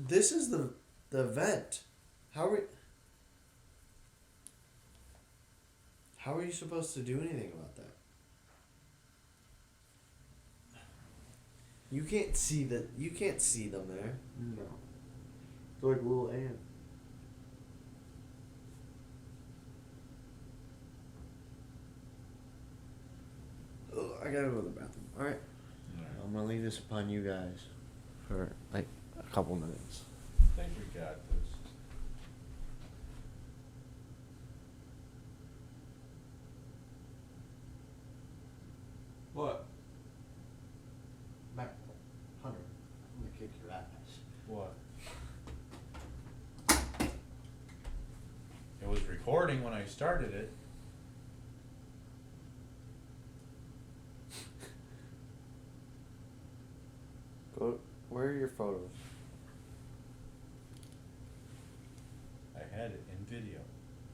This is the event. How are you supposed to do anything about that? You can't see that. You can't see them there. No. They're like little ants. Ugh, I gotta go to the bathroom. All right. I'm gonna leave this upon you guys for like a couple minutes. I think we got this. What? Mac, Hunter, I'm gonna kick your ass. What? It was recording when I started it. Go. Where are your photos? I had it in video.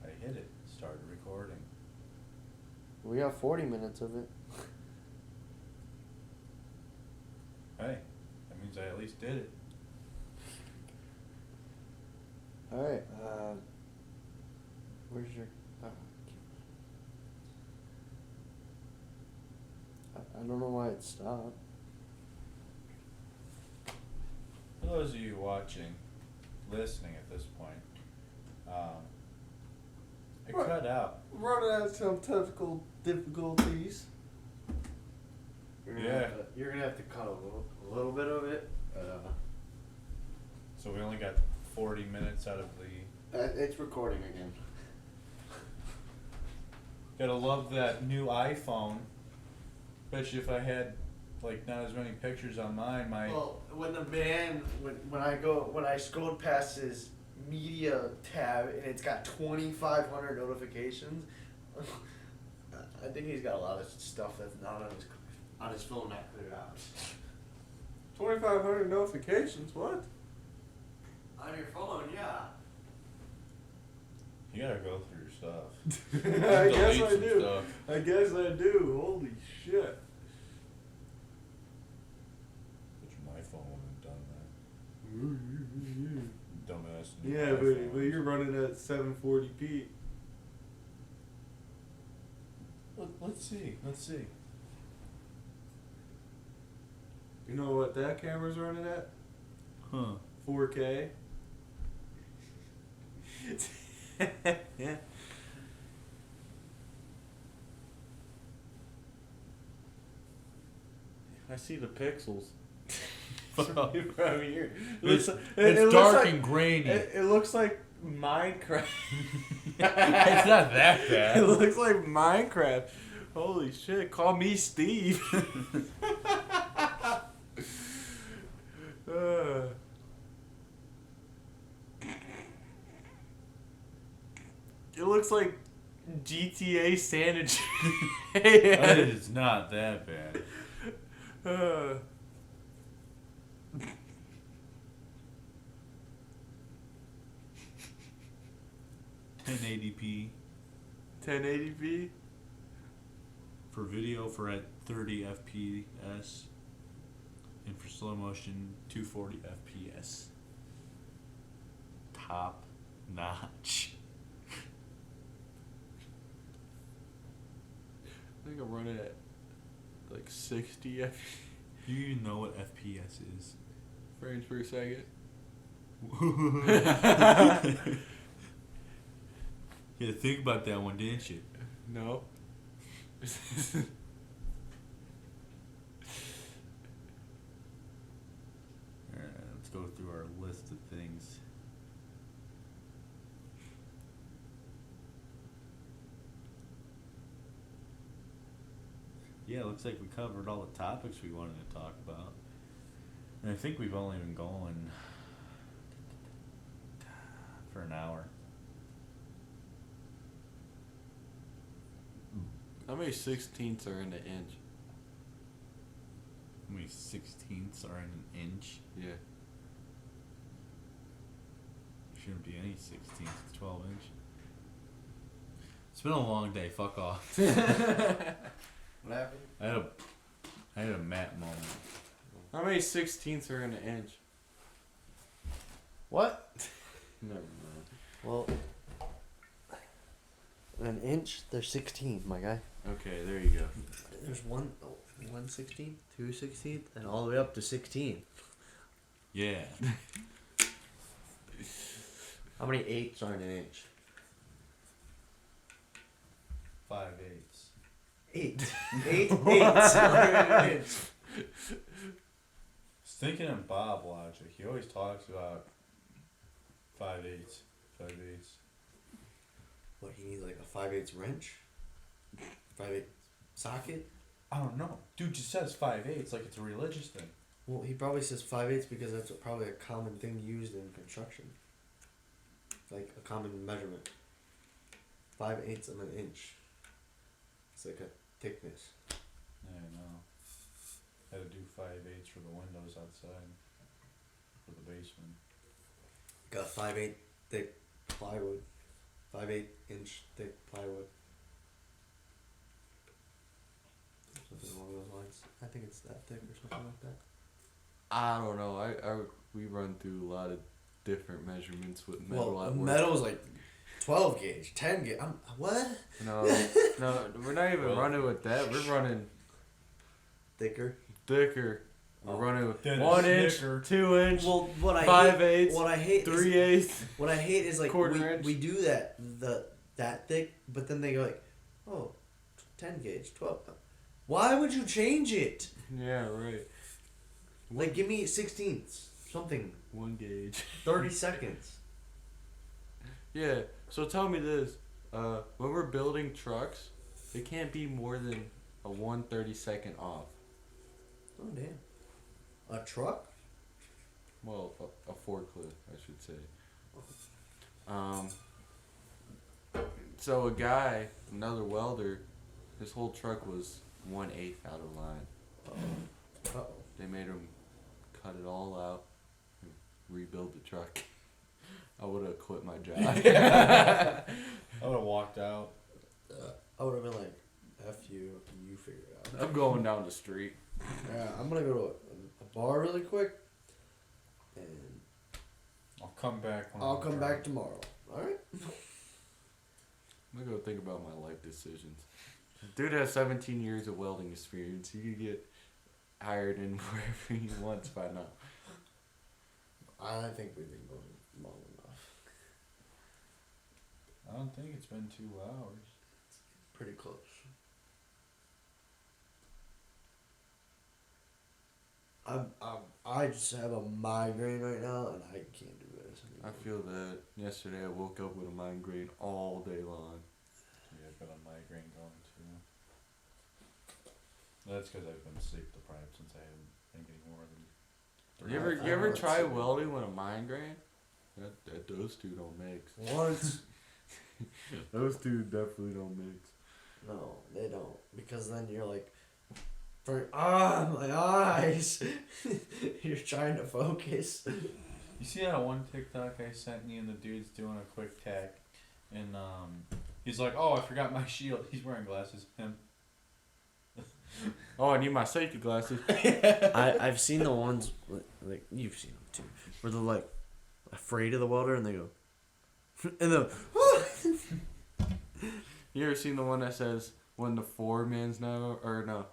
I hit it, started recording. We got 40 minutes of it. Hey, that means I at least did it. All right. Where's your? I don't know why it stopped. For those of you watching, listening at this point, it What? cut out. Running out some technical difficulties. Yeah. You're gonna have to cut a little bit of it. So we only got 40 minutes out of the... It's recording again. Gotta love that new iPhone. Bet you if I had, like, not as many pictures on mine, my... Well, when I scrolled past his media tab and it's got 2,500 notifications, I think he's got a lot of stuff that's not on his phone not cleared out. 2,500 notifications. What? On your phone, yeah. You gotta go through your stuff. I guess Delete I some do. stuff. I guess I do. Holy shit. Bet you my phone wouldn't have done that. Dumbass new Yeah, iPhone. but you're running at 740p. Let's see. Let's see. You know what that camera's running at? Huh. 4K. I see the pixels. From here. It's, it it's looks dark like- and grainy. It looks like Minecraft. It's not that It bad. looks like Minecraft. Holy shit! Call me Steve. It looks like GTA San Andreas. It is not that bad. 1080p 1080p. for video for at 30 FPS. And for slow motion, 240 FPS. Top notch. I think I'm running at like 60 Do you even know what FPS is? frames per second. You had to think about that one, didn't you? No. Alright, let's go through our list of things. Yeah, it looks like we covered all the topics we wanted to talk about. And I think we've only been going for an hour. How many 16ths are in an inch? How many 16ths are in an inch? Yeah. Shouldn't be any 16ths, it's 12 inch. It's been a long day, fuck off. What happened? I had a Matt moment. How many 16ths are in an inch? What? Never mind. Well, an inch, they're 16, my guy. Okay, there you go. There's 1 16th, 2 16th, and all the way up to 16. Yeah. How many eighths are in an inch? 5/8. 8. 8 eighths are in an inch. I was thinking in Bob logic. He always talks about 5/8. 5/8. What, he needs like a 5/8 wrench? 5/8 socket? I don't know. Dude just says 5/8 like it's a religious thing. Well, he probably says 5/8 because that's probably a common thing used in construction. Like a common measurement. 5/8 of an inch. It's like a thickness. I know. Had to do 5/8 for the windows outside. For the basement. Got 5/8 thick plywood. 5/8 inch thick plywood. Something along those lines. I think it's that thick or something like that. I don't know. We run through a lot of different measurements with metal Well, at work. metal is like 12 gauge, 10 gauge. What? No, we're not even running with that. We're running Thicker. thicker. We're running Then with 1 it's inch, thicker. 2 inch, Well, what I 5/8, hate, what I hate, 3/8. is, what I hate is like Quarter inch. we do that thick, but then they go like, oh, 10 gauge, 12. Why would you change it? Yeah, right. Like, give me 16ths, something, 1 gauge. 30 seconds. Yeah. So tell me this: when we're building trucks, it can't be more than a 1/32 off. Oh damn. A truck? Well, a forklift, I should say. So a guy, another welder, his whole truck was 1/8 out of line. Uh-oh. They made him cut it all out, and rebuild the truck. I would have quit my job. I would have walked out. I would have been like, F you, you figure it out. I'm going down the street. Yeah, I'm gonna go to a bar really quick, and I'll come back when I'll I'm come drunk. back tomorrow. Alright? I'm gonna go think about my life decisions. Dude has 17 years of welding experience. He could get hired in wherever he wants by now. I think we've been going long enough. I don't think it's been 2 hours. Pretty close. I just have a migraine right now, and I can't do this I anymore. feel that yesterday I woke up with a migraine all day long. Yeah, I've got a migraine going too. That's because I've been sleep deprived since I haven't been getting more than. You ever I try see. welding with a migraine? That those two don't mix. Once. Those two definitely don't mix. No, they don't. Because then you're like, my eyes. You're trying to focus. You see that one TikTok I sent you, and the dude's doing a quick tack, and he's like, "Oh, I forgot my shield." He's wearing glasses. Him. Oh, I need my safety glasses. I've seen the ones like you've seen them too, where they're like afraid of the welder and they go, and the You ever seen the one that says when the foreman's not or no,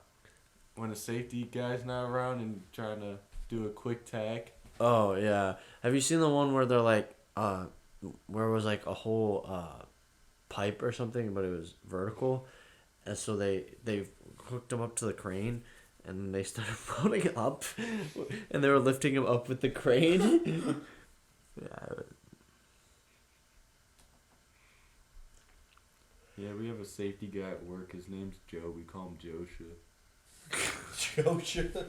when the safety guy's not around and trying to do a quick tack? oh yeah. Have you seen the one where they're like where it was like a whole pipe or something, but it was vertical, and so they hooked him up to the crane, and they started floating him up, and they were lifting him up with the crane. Yeah. Yeah, we have a safety guy at work. His name's Joe. We call him Joshua. Joshua.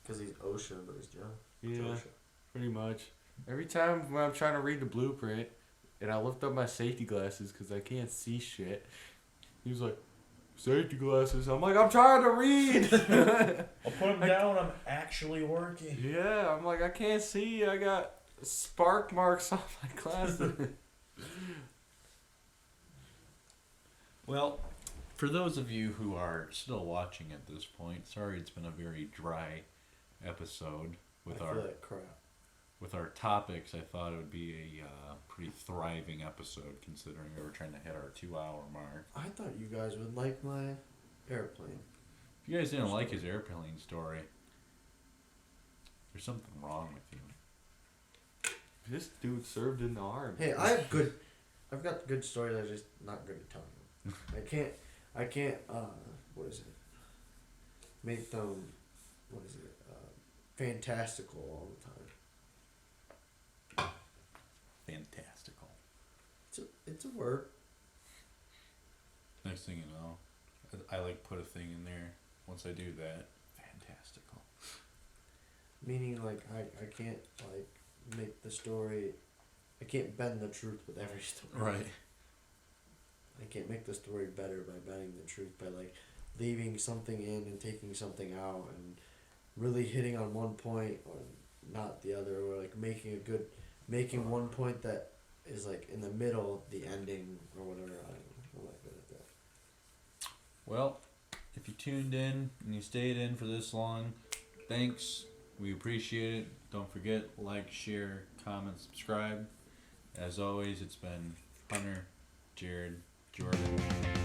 Because he's OSHA, but he's Joe. Yeah, pretty much. Every time when I'm trying to read the blueprint, and I lift up my safety glasses because I can't see shit, he was like, "Safety glasses." I'm like, "I'm trying to read." I'll put them down. I'm actually working. Yeah, I'm like, I can't see. I got spark marks on my glasses. Well, for those of you who are still watching at this point, sorry it's been a very dry episode with I feel like crap. with our topics. I thought it would be a pretty thriving episode considering we were trying to hit our 2-hour mark. I thought you guys would like my airplane. If you guys didn't like his airplane story, there's something wrong with you. This dude served in the army. Hey, I've got good stories. I'm just not good at telling them. I can't. What is it? Make them. What is it? Fantastical all the time. Fantastical. It's a word. Next thing you know, I like put a thing in there. Once I do that, fantastical. Meaning like I can't like make the story. I can't bend the truth with every story. Right. I can't make the story better by bending the truth by like leaving something in and taking something out and really hitting on one point or not the other, or like making one point that is like in the middle, the ending or whatever. I'm not good at that. Well, if you tuned in and you stayed in for this long, thanks. We appreciate it. Don't forget, like, share, comment, subscribe. As always, it's been Hunter, Jared, Jordan.